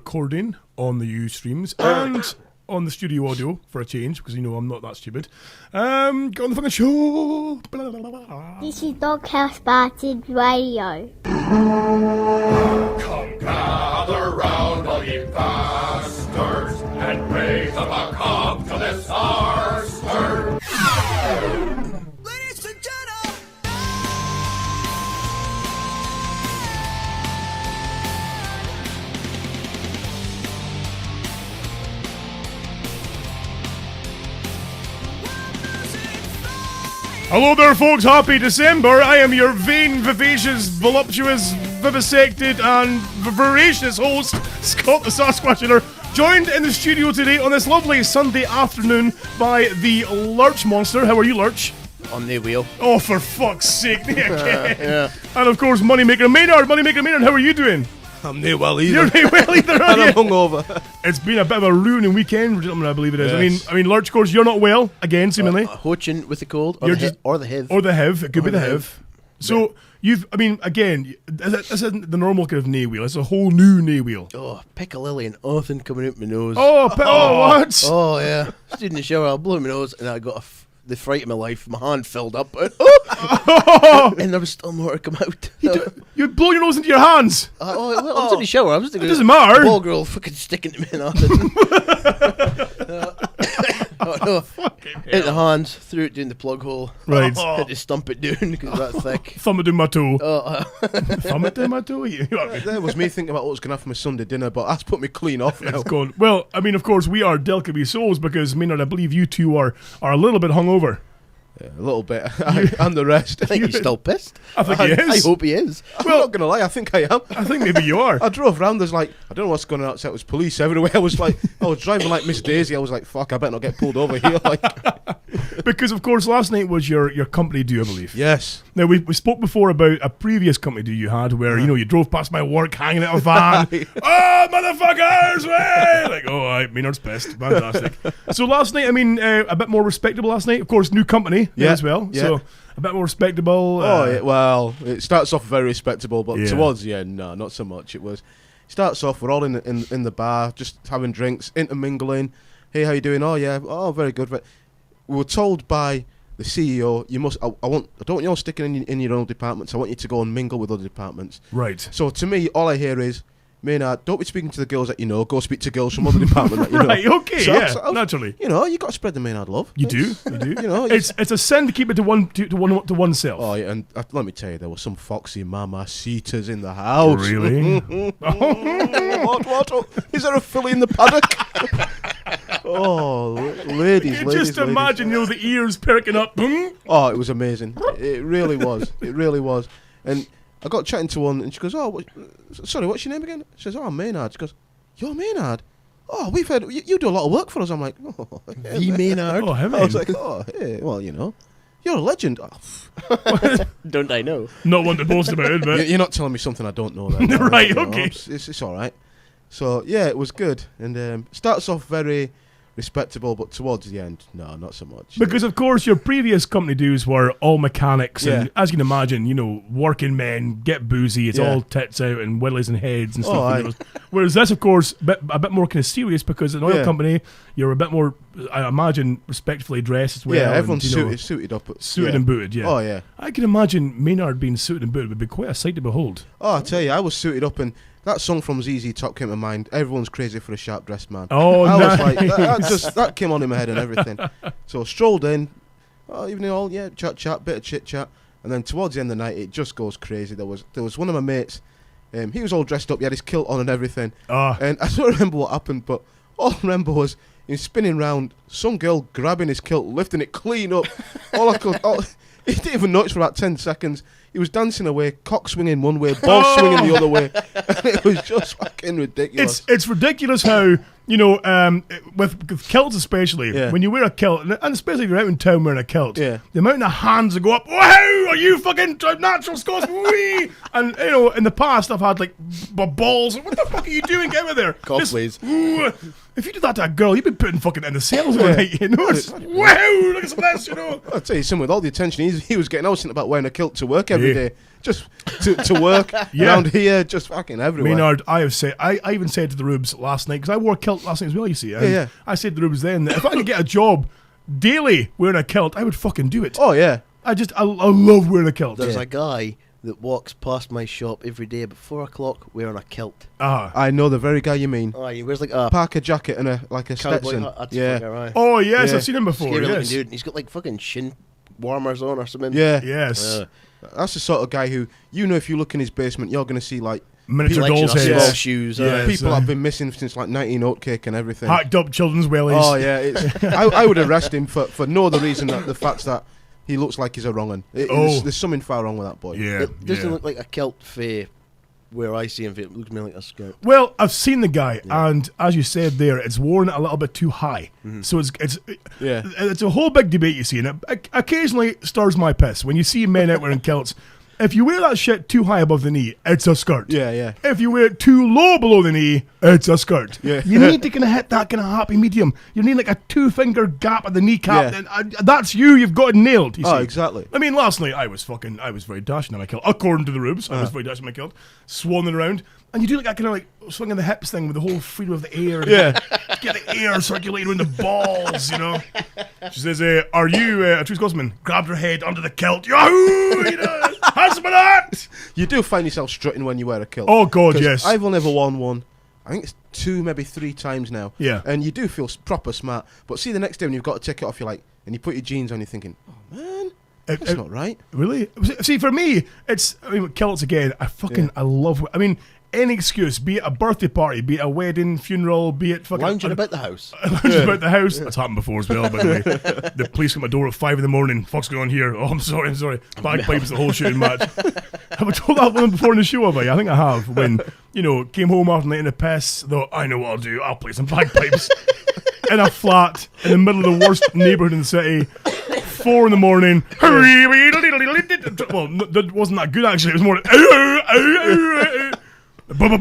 recording on the Ustreams and on the studio audio for a change, because I'm not that stupid. Get on the fucking show. Blah, blah, blah, blah. This is Doghouse Bastard Radio. Come gather round, all ye bastards, and raise up a cup to this our stir. Ladies and gentlemen! Hello there, folks. Happy December. I am your vain, vivacious, voluptuous, vivisected, and voracious host, Scott the Sasquatcher, joined in the studio today on this lovely Sunday afternoon by the Lurch Monster. How are you, Lurch? On the wheel. Oh, for fuck's sake, me again. Yeah. And of course, Moneymaker Maynard, how are you doing? I'm no well either. You're not well either, are And you? I'm hungover. It's been a bit of a ruining weekend, gentlemen, I believe it is. Yes. I mean, Lurch, of course, you're not well, again, seemingly. Hoaching with the cold, or You're the just- or the HIV. Or the HIV, it could be Or the the HIV. So, again, this isn't the normal kind of knee wheel, it's a whole new knee wheel. Oh, piccalilli and nothing coming out my nose. What? Oh, yeah. Stood in the shower, I blew my nose, and I got the fright of my life. My hand filled up. And there was still more to come out. You blow your nose into your hands. I was in the shower. I was thinking, It doesn't matter. Ball girl fucking sticking to me and oh no! Hit the hands, threw it down the plug hole. Right. Had to stump it down because it was that thick. Thumb it in my toe. Oh, Thumb it in my toe? That was me thinking about what was going to have for my Sunday dinner, but that's put me clean off now. It's gone. Well, I mean, of course, we are delicately souls because, Maynard, I believe you two are a little bit hungover. Yeah, a little bit. And the rest. I think he's still pissed. I think he is. I hope he is. I'm not going to lie, I think I am. I think maybe you are. I drove round, there's like, I don't know what's going on outside, it was police everywhere. I was driving like Miss Daisy, I was like, fuck, I better not get pulled over here. Like, Because, of course, last night was your company due, I believe. yes. Now, we spoke before about a previous company due you had where, you drove past my work hanging out of a van. Oh, motherfuckers! Way! Like, oh, Maynard's pissed. Fantastic. So last night, a bit more respectable last night. Of course, new company Yeah, as well. yeah. So a bit more respectable. Well, it starts off very respectable, but Yeah. towards the end, no, not so much. Starts off, we're all in the bar, just having drinks, intermingling. Hey, how you doing? Oh, yeah. Oh, very good. But we were told by the CEO, you must. I don't want you all sticking in your own departments. I want you to go and mingle with other departments. Right. So to me, all I hear is, Maynard, don't be speaking to the girls that you know. Go speak to girls from other department that you know. Right, okay, So- yeah, so- naturally. You got to spread the Maynard love. You do. You know, It's a sin to keep it to oneself. Oh, yeah, and let me tell you, there were some foxy mama-citas in the house. Really? What? Is there a filly in the paddock? Oh, ladies, You ladies, just ladies. imagine, the ears perking up. Oh, it was amazing. It really was. It really was. And I got chatting to one, and she goes, "Oh, sorry, what's your name again?" She says, "Oh, I'm Maynard." She goes, "You're Maynard? Oh, we've heard you do a lot of work for us." I'm like, "Oh, yeah, The Maynard. Oh, I was like, "Oh, hey, well, you're a legend." Oh, Don't I know? Not one to boast about it, but you're not telling me something I don't know. Then, Right, You know, okay. It's all right. So yeah, it was good, and starts off very respectable, but towards the end, no, not so much. because of course your previous company dues were all mechanics, and Yeah. as you can imagine, working men get boozy. It's Yeah. all tits out and willies and heads and Oh, stuff. aye. Whereas this, of course, a bit more kind of serious because an oil Yeah. company, you're a bit more, I imagine, respectfully dressed as well. yeah, and, everyone's suited up. suited yeah. and booted. Yeah. Oh yeah. I can imagine Maynard being suited and booted would be quite a sight to behold. Oh, I tell you, I was suited up, and that song from ZZ Top came to mind. Everyone's crazy for a sharp dressed man. Oh, I was nice. like, that came on in my head and everything. So strolled in, evening all, yeah, chat, bit of chit chat, and then towards the end of the night, it just goes crazy. There was one of my mates, he was all dressed up, he had his kilt on and everything, and I don't remember what happened, but all I remember was him spinning round, some girl grabbing his kilt, lifting it clean up. He didn't even notice for about 10 seconds. He was dancing away, cock swinging one way, ball swinging the other way. And it was just fucking ridiculous. It's ridiculous how, with kilts especially, Yeah. when you wear a kilt, and especially if you're out in town wearing a kilt, Yeah. the amount of hands that go up, wow, you fucking natural Scotsman? Wee! And, you know, in the past, I've had, like, balls. What the fuck are you doing? Get out of there. Cough, Just, please. ooh, if you did that to a girl, you'd be putting fucking in the cells all night, you know? It's like, wow, look at some of this, you know? I'll tell you something, with all the attention he was getting, I was thinking about wearing a kilt to work every day. Just to work around here, just fucking everywhere. Maynard, I even said to the Rubes last night, because I wore a kilt last night as well, you see. And Yeah. I said to the Rubes then that if I could get a job daily wearing a kilt, I would fucking do it. Oh, yeah. I love wearing a kilt. There's a guy that walks past my shop every day about 4 o'clock wearing a kilt. I know the very guy you mean. Oh, he wears like a Parker jacket and a cowboy Stetson. hat. That's Yeah. fucking right. Oh, yes, Yeah. I've seen him before. Scary looking Yes. dude. He's got like fucking shin warmers on or something. Yeah. Yes. That's the sort of guy who, you know, if you look in his basement, you're going to see, like, Miniature Collection dolls' of heads. small shoes. Yeah. people so- have been missing since, like, 19 Oatcake and everything. Hacked up children's wellies. Oh, yeah. It's, I would arrest him for no other reason than the fact that he looks like he's a wrong 'un. There's something far wrong with that boy. Yeah. It doesn't yeah. look like a kilt fae where I see him. It looks more like a skirt. Well, I've seen the guy, and as you said there, it's worn a little bit too high. So it's a whole big debate you see, and it occasionally stirs my piss when you see men out wearing kilts. If you wear that shit too high above the knee, it's a skirt. Yeah, yeah. If you wear it too low below the knee, it's a skirt. Yeah. You need to kind of hit that kind of happy medium. You need like a 2-finger gap at the kneecap. Yeah. And that's you've got it nailed. You Oh, see. exactly. I mean, last night I was very dashing in my kilt. According to the Rubes, I was very dashing in my kilt, swanning around. And you do like that kind of like swinging the hips thing with the whole freedom of the air. Yeah. Get the air circulating around the balls, you know. She says, are you a true Scotsman? Grabbed her head under the kilt. Yahoo! You know, have some of that! You do find yourself strutting when you wear a kilt. Oh, God, 'Cause yes. I've only ever worn one. I think it's 2, maybe 3 times now. Yeah. And you do feel proper smart. But see, the next day when you've got to take it off, you're like, and you put your jeans on, you're thinking, oh, man, that's not right. Really? See, for me, with kilts again, I love, any excuse, be it a birthday party, be it a wedding, funeral, be it fucking... Lounging about the house. Lounging about the house. That's happened before as well, by the way. The police come at my door at 5 a.m. Fuck's going on here? Oh, I'm sorry. Bagpipes, the whole shooting match. Have I told that one before in the show, have I? I think I have. When, came home after night in a piss, though, I know what I'll do. I'll play some bagpipes in a flat in the middle of the worst neighbourhood in the city. 4 a.m. Well, that wasn't that good, actually. It was more bum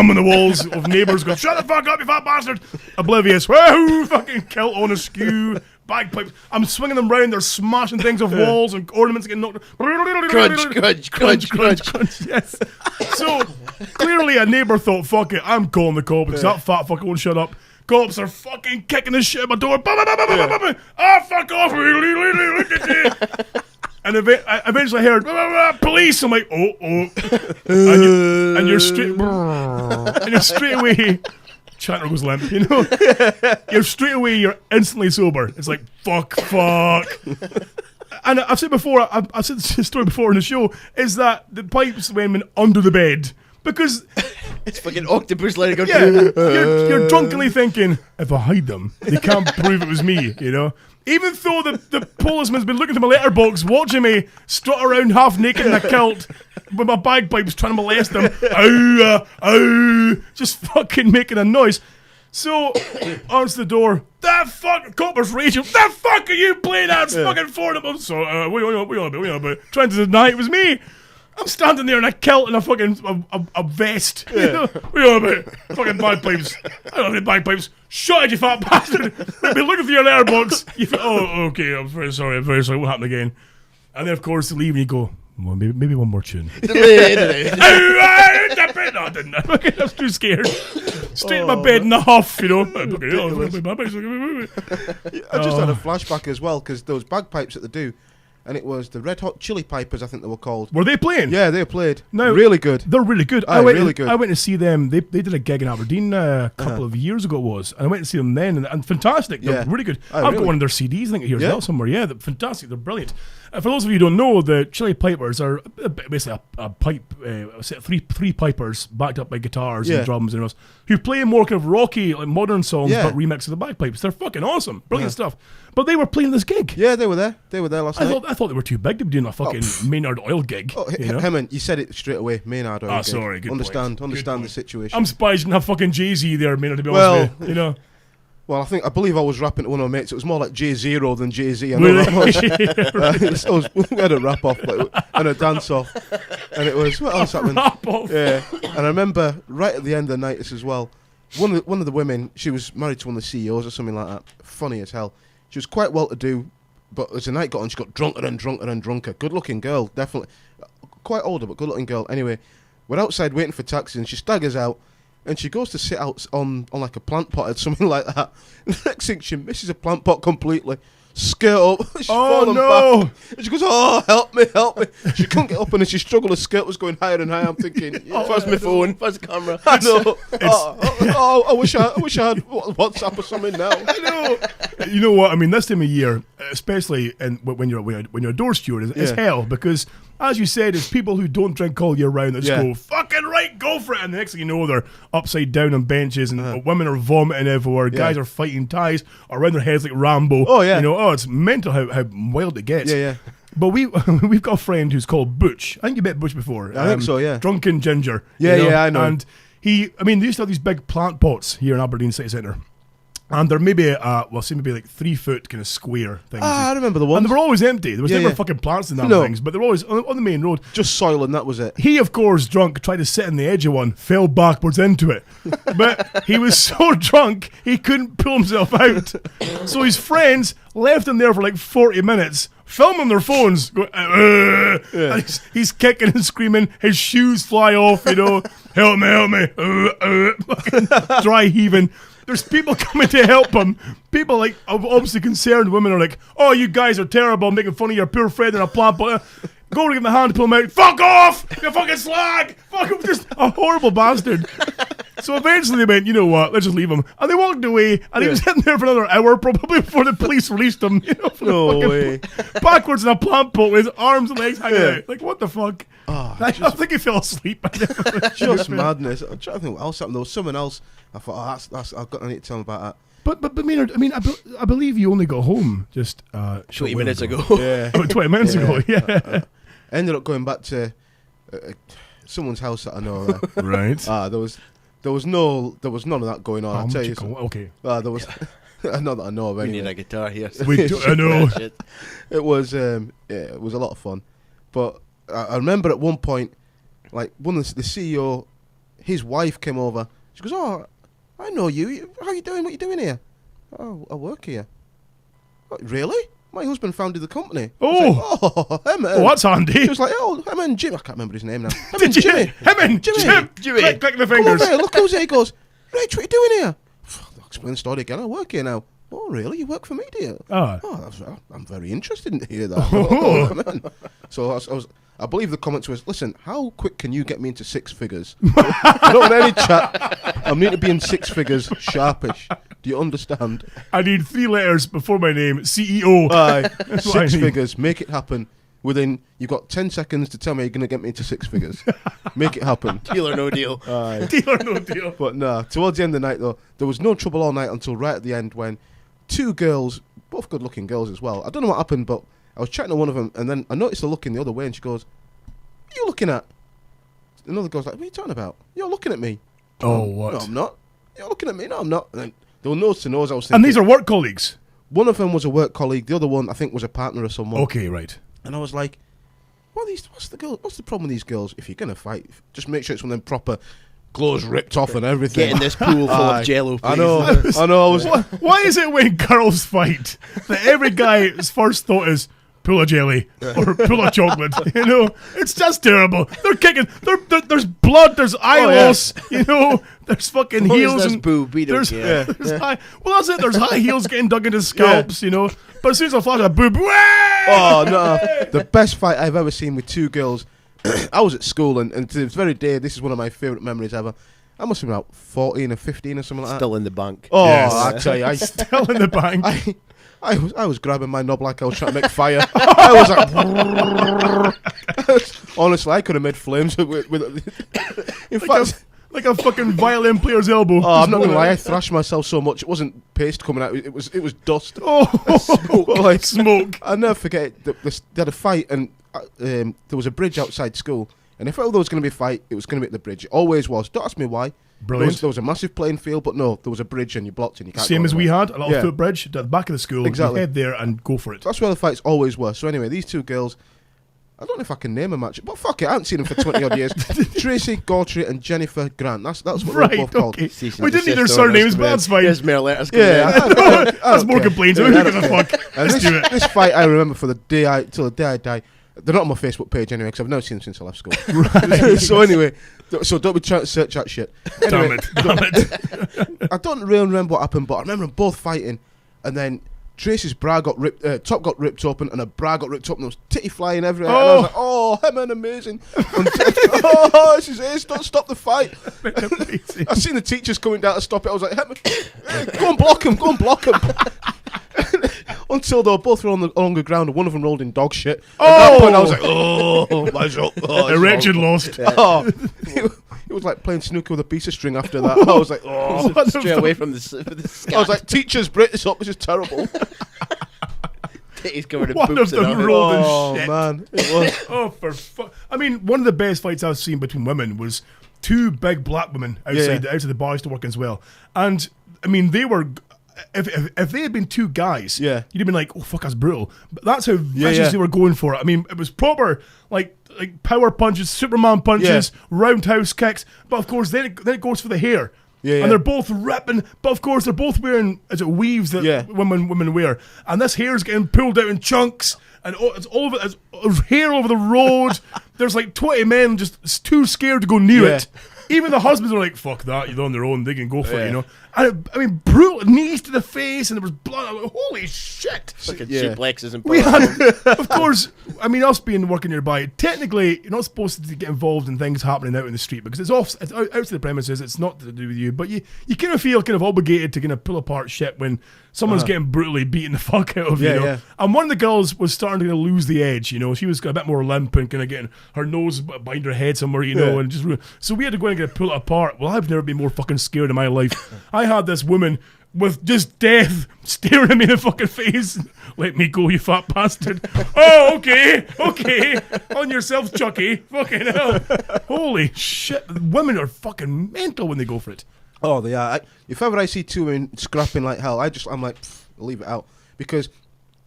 on the walls of neighbours going, shut the fuck up, you fat bastard! Oblivious. Wahoo! Fucking kilt on askew. Bagpipes. I'm swinging them round. They're smashing things off walls and ornaments getting knocked. Crunch. Yes. So clearly a neighbour thought, fuck it, I'm calling the cops because that fat fucker won't shut up. Cops are fucking kicking the shit at my door. Fuck off! And eventually I heard police. I'm like, oh, and you're straight away. Chandler goes limp, you're instantly sober. It's like fuck. And I've said before, I've said this story before in the show, is that the pipes went under the bed because it's fucking octopus letting go. Yeah, you're drunkenly thinking, if I hide them, they can't prove it was me, Even though the policeman's been looking through my letterbox, watching me strut around half naked in a kilt with my bagpipes trying to molest them. Ow, just fucking making a noise. So, answer the door. The fuck, copper's raging. The fuck are you playing at? It's fucking 4 I'm sorry, we on about. Trying to deny it was me. I'm standing there in a kilt and a fucking a vest. What are you on about? Fucking bagpipes. I don't have any bagpipes. Shut it, you fat bastard. I've been looking through your letterbox. Okay, I'm very sorry. What happened again? And then, of course, they leave and you go, well, maybe one more tune. No, I didn't. I was too scared. Straight in my bed in a huff, I just had a flashback as well because those bagpipes that they do, and it was the Red Hot Chili Pipers, I think they were called. Were they playing? Yeah, they played. No, really good. They're really good. Really good. I went to see them. They did a gig in Aberdeen a couple of years ago, it was, and I went to see them then, and fantastic. They're really good. I've got one of their CDs, I think, here as well somewhere. Yeah, they're fantastic. They're brilliant. For those of you who don't know, the Chili Pipers are basically a pipe, three pipers backed up by guitars and drums and else, who play more kind of rocky, like modern songs, but remix of the bagpipes. They're fucking awesome, brilliant stuff. But they were playing this gig. Yeah, they were there. They were there last night. I thought they were too big to be doing a fucking Maynard Oil gig. Oh, Hemant, you said it straight away. Maynard Oil gig. Sorry. Good Understand point. the situation. I'm surprised you didn't have fucking Jay-Z there, Maynard, to be honest with you. Well, I believe I was rapping to one of my mates. It was more like J0 than Jay-Z. I know that much. We had a rap off and a dance off, and it was what else happened? Rap off. Yeah, and I remember right at the end of the night, this as well. One of the women, she was married to one of the CEOs or something like that. Funny as hell. She was quite well to do, but as the night got on, she got drunker and drunker and drunker. Good looking girl, definitely. Quite older, but good looking girl. Anyway, we're outside waiting for taxi, and she staggers out. And she goes to sit out on like a plant pot or something like that. And the next thing, she misses a plant pot completely. Skirt up. She's fallen back. And she goes, oh, help me. She couldn't get up, and as she struggled, the skirt was going higher and higher. I'm thinking, Where's my phone? Where's the camera? I know. I wish I had WhatsApp or something now. I know. You know what? I mean, this time of year, especially when you're a door steward, is hell, because as you said, it's people who don't drink all year round that just go, fucking right, go for it. And the next thing you know, they're upside down on benches, and women are vomiting everywhere. Guys are fighting ties around their heads like Rambo. Oh, yeah. You know, it's mental how wild it gets. Yeah. But we've got a friend who's called Butch. I think you met Butch before. I think so, yeah. Drunken Ginger. Yeah, you know? yeah, I know. And they used to have these big plant pots here in Aberdeen City Centre. And they're maybe, maybe like 3 foot kind of square things. I remember the ones. And they were always empty. There was never fucking plants in them things, but they were always on the main road. Just soil, and that was it. He, of course, drunk, tried to sit on the edge of one, fell backwards into it. But he was so drunk, he couldn't pull himself out. So his friends left him there for like 40 minutes, filming their phones, going, and he's kicking and screaming, his shoes fly off, you know, help me, dry heaving. There's people coming to help him. People, like, obviously concerned women are like, oh, you guys are terrible, making fun of your poor friend in a plant pot. Go to give him a hand to pull him out. Fuck off! You fucking slag! Fuck him, just a horrible bastard. So eventually they went, you know what, let's just leave him. And they walked away, and he was sitting there for another hour, probably before the police released him. You know, No way. Backwards in a plant pot with his arms and legs hanging out. Like, what the fuck? Oh, I think he fell asleep. just madness. I'm trying to think what else happened. There was someone else. I thought, I need to tell him about that. But Maynard, I believe you only got home just 20 minutes ago. Yeah. About 20 minutes ago, yeah. I ended up going back to someone's house that I know. Right. There was none of that going on. I'll tell you. Okay. There was. Not that I know of. We Anyway. need a guitar here. We do, I know. It was it was a lot of fun, but I remember at one point, like one of the CEO, his wife came over. She goes, "Oh, I know you. How you doing? What you doing here?" "Oh, I work here." "Oh, really? My husband founded the company." Oh, him. That's handy. She was like, "Oh, him and Jim." I can't remember his name now. Him and Jimmy. Click the Come fingers. over here. Look who's here. He goes, "Rach, what you doing here?" I'll explain the story again. I work here now. "Oh, really? You work for me, do you?" "Oh, I'm very interested in hear that." Man. So I believe the comment was, "Listen, how quick can you get me into 6 figures? I don't want any chat. I need to be in 6 figures, sharpish. Do you understand?" I need 3 letters before my name. CEO. Aye, That's what I 6 need. figures. Make it happen. You've got 10 seconds to tell me you're going to get me into 6 figures. Make it happen. Deal or no deal. Aye. Deal or no deal. But no, towards the end of the night, though, there was no trouble all night until right at the end when 2 girls, both good-looking girls as well. I don't know what happened, but I was chatting to one of them, and then I noticed her looking the other way, and she goes, "What are you looking at?" Another girl's like, "What are you talking about? You're looking at me." Oh, what? "No, I'm not." "You're looking at me." "No, I'm not." And then they were nose to nose. I was thinking, And these are work colleagues. one of them was a work colleague. The other one, I think, was a partner or someone. Okay, right. And I was like, What's the problem with these girls? If you're gonna fight, just make sure it's one of them proper clothes ripped off and everything. Get in this pool full of jello, please. I know. I was. Why is it when girls fight that every guy's first thought is pull a jelly or pull a chocolate? You know, it's just terrible. They're kicking. There's blood. There's eye loss. You know, there's fucking heels there's and boob, we don't there's, care. there's high. Well, that's it. There's high heels getting dug into scalps. You know, but as soon as I flash a boob, Oh no! The best fight I've ever seen with 2 girls. I was at school, and to this very day, this is one of my favourite memories ever. I must have been about 14 or 15 or something like that. Still in the bank. Oh, Yes. I tell you, still in the bank. I was grabbing my knob like I was trying to make fire. I was like, honestly, I could have made flames with in fact. Like a fucking violin player's elbow. Oh, I'm not gonna lie, I thrashed myself so much. It wasn't paste coming out. It was dust. Oh, Like smoke. I'll never forget. They had a fight, and there was a bridge outside school. And if ever there was going to be a fight, it was going to be at the bridge. It always was. Don't ask me why. Brilliant. There was a massive playing field, but no, there was a bridge and you blocked and you can't Same go as we anywhere. had, a little footbridge at the back of the school. Exactly. You head there and go for it. That's where the fights always were. So anyway, these two girls, I don't know if I can name them actually, but fuck it, I haven't seen them for 20 odd years. Tracy Gautry and Jennifer Grant. That's what Right, they're both called. okay. We didn't need their surnames, but that's fine. Here's more letters coming Yeah, in. That's more complaints. Who gives a fuck? And Let's do it. this fight I remember for till the day I die. They're not on my Facebook page anyway because I've never seen them since I left school. Right. So anyway, so don't be trying to search that shit. Anyway, Damn it. I don't really remember what happened, but I remember them both fighting, and then Tracy's bra got ripped, top got ripped open, and her bra got ripped open. There was titty flying everywhere. And I was like, "Oh, Hemman, amazing! Oh, this is ace! Don't stop the fight!" I seen the teachers coming down to stop it. I was like, "Hemman, go and block him! Go and block him!" Until they were both on the ground, and one of them rolled in dog shit. At that point, I was like, "Oh, my up!" Oh, Erection lost. Oh, it was like playing snooker with a piece of string after that. I was like, "Oh." Straight away from the scat. I was like, "Teachers, break this up. This is terrible." Titties covered in One boobs of and them all. rolled in Oh shit. man, it was. Oh, for fuck. I mean, one of the best fights I've seen between women was two big black women outside the bar used to work as well. And, I mean, they were... If they had been two guys, Yeah. you'd have been like, "Oh fuck, that's brutal." But that's how vicious yeah. they were going for it. I mean, it was proper like power punches, Superman punches, roundhouse kicks. But of course, then it goes for the hair. Yeah, yeah. And they're both ripping, but of course they're both wearing weaves that women wear, and this hair's getting pulled out in chunks, and it's all over, it's hair all over the road. There's like 20 men just too scared to go near it. Even the husbands are like, "Fuck that, you're on their own, they can go for it," you know. And I mean, brutal knees to the face, and there was blood. I'm like, holy shit! Fucking suplexes and We had, of course, I mean, us being working nearby, technically, you're not supposed to get involved in things happening out in the street because it's out to the premises. It's not to do with you, but you kind of feel kind of obligated to kind of pull apart shit when someone's getting brutally beaten the fuck out of you. Know? And one of the girls was starting to lose the edge. You know, she was a bit more limp and kind of getting her nose behind her head somewhere. You know, and just so we had to go and get pull it apart. Well, I've never been more fucking scared in my life. I had this woman with just death staring at me in the fucking face. "Let me go, you fat bastard." "Oh, okay. On yourself, Chucky." Fucking hell. Holy shit. Women are fucking mental when they go for it. Oh, they are. If ever I see two women scrapping like hell, I'm like, leave it out. Because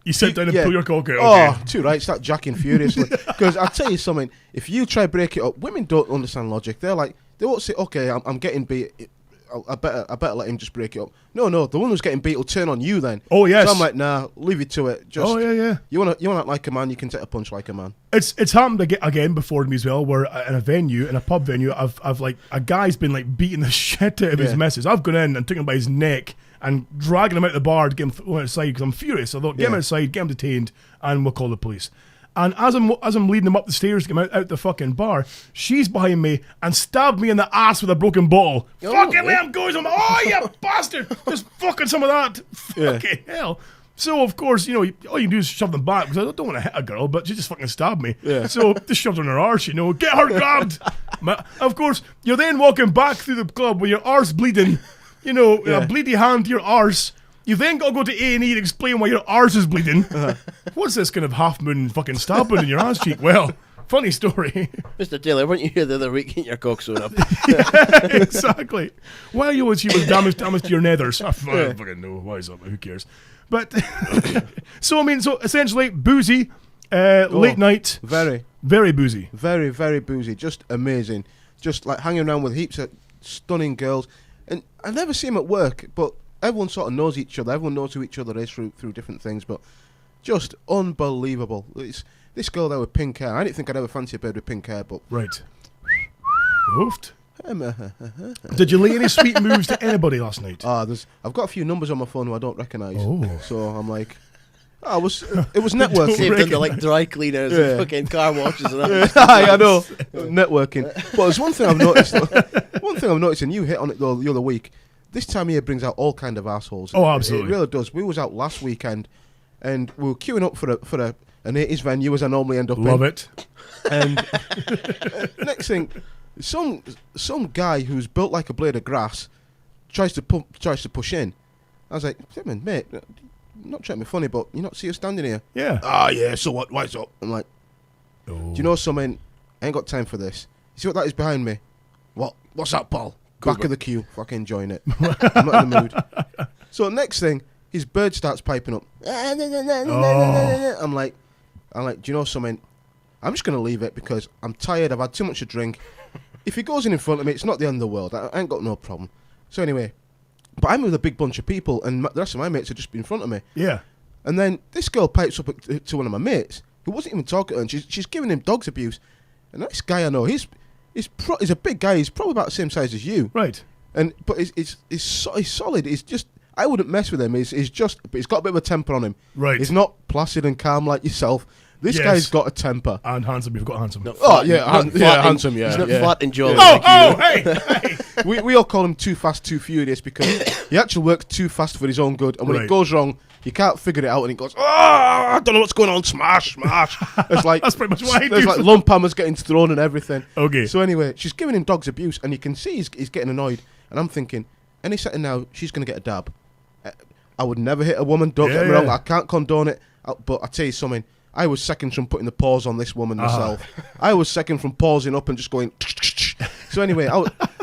you sit down and pull your cock out. Okay. Oh, too right. Start jacking furiously. Because I'll tell you something. If you try break it up, women don't understand logic. They're like, they won't say, "Okay, I'm getting beat. I better let him just break it up." No, the one who's getting beat will turn on you then. Oh yes. So I'm like, nah, leave it to it. Just, oh yeah. You wanna act like a man, you can take a punch like a man. It's happened again before to me as well, where in a pub venue, I've like a guy's been like beating the shit out of his missus. I've gone in and taken him by his neck and dragging him out the bar to get him thrown outside because I'm furious. I thought, get him outside, get him detained, and we'll call the police. And as I'm leading him up the stairs to come out the fucking bar, she's behind me and stabbed me in the ass with a broken bottle. Fucking let him go! I'm like, "Oh, you bastard! Just fucking some of that." Fucking hell. So, of course, you know, all you can do is shove them back because I don't want to hit a girl, but she just fucking stabbed me. So, just shoved her in her arse, you know. Get her grabbed! Of course, you're then walking back through the club with your arse bleeding, you know, a bleedy hand to your arse. You then got to go to A&E and explain why your arse is bleeding. What's this kind of half-moon fucking stab wound in your ass cheek? Well, funny story. Mr. Taylor, weren't you here the other week getting your cock sewn up? Exactly. Why are you always here with damage to your nethers? I fucking know. Why is that? Who cares? But, so essentially, boozy, late night. Very. Very boozy. Very, very boozy. Just amazing. Just like hanging around with heaps of stunning girls. And I never see them at work, but everyone sort of knows each other. Everyone knows who each other is through different things, but just unbelievable. It's this girl there with pink hair. I didn't think I'd ever fancy a bird with pink hair, but... Right. Oofed. Did you lay any sweet moves to anybody last night? I've got a few numbers on my phone who I don't recognise. Oh. So I'm like... it was networking. Saved into like dry cleaners and fucking car washes and that. I know. Networking. But there's one thing I've noticed. And you hit on it though the other week. This time of year brings out all kind of assholes. Oh, absolutely. It really does. We was out last weekend, and we were queuing up for an 80s venue as I normally end up Love in. it. And next thing, some guy who's built like a blade of grass tries to push in. I was like, "Mate, I'm not trying to be funny, but you not see us standing here?" Yeah. "Ah, yeah. So what? What's up?" I'm like, "Do you know something? I ain't got time for this. You see what that is behind me? What? What's that, Paul? Back of the queue. Fucking enjoying it. I'm not in the mood. So next thing, his bird starts piping up. I'm like, do you know something? I'm just going to leave it because I'm tired. I've had too much to drink. If he goes in front of me, it's not the end of the world. I ain't got no problem. So anyway, but I'm with a big bunch of people, and the rest of my mates are just in front of me. Yeah. And then this girl pipes up to one of my mates, who wasn't even talking to her, and she's giving him dog's abuse. And this guy I know, he's a big guy. He's probably about the same size as you. Right. But he's solid. He's just, I wouldn't mess with him. But he's got a bit of a temper on him. Right. He's not placid and calm like yourself. This guy's got a temper. And handsome, you've got handsome. Handsome, yeah. He's not yeah. flat and jolly. Hey! We all call him Too Fast, Too Furious because he actually works too fast for his own good. And when it goes wrong, you can't figure it out, and he goes, I don't know what's going on, smash. It's like That's pretty much what I do. There's like lump hammers getting thrown and everything. Okay. So anyway, she's giving him dog's abuse, and you can see he's getting annoyed. And I'm thinking, any second now, she's going to get a dab. I would never hit a woman, don't get me wrong, I can't condone it. But I tell you something, I was second from putting the pause on this woman myself. I was second from pausing up and just going. So anyway,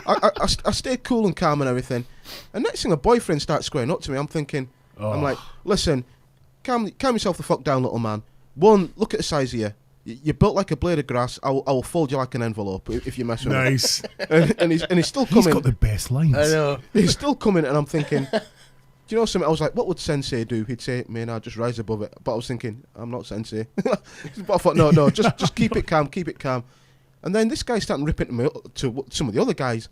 I stayed cool and calm and everything. And next thing, a boyfriend starts squaring up to me. I'm thinking, I'm like, listen, calm yourself the fuck down, little man. One, look at the size of you. You're built like a blade of grass. I will fold you like an envelope if you mess with me. Nice. And he's still coming. He's got the best lines. I know. He's still coming, and I'm thinking, do you know something? I was like, what would Sensei do? He'd say, man, I'll just rise above it. But I was thinking, I'm not Sensei. But I thought, no, just keep it calm. And then this guy's starting ripping to some of the other guys.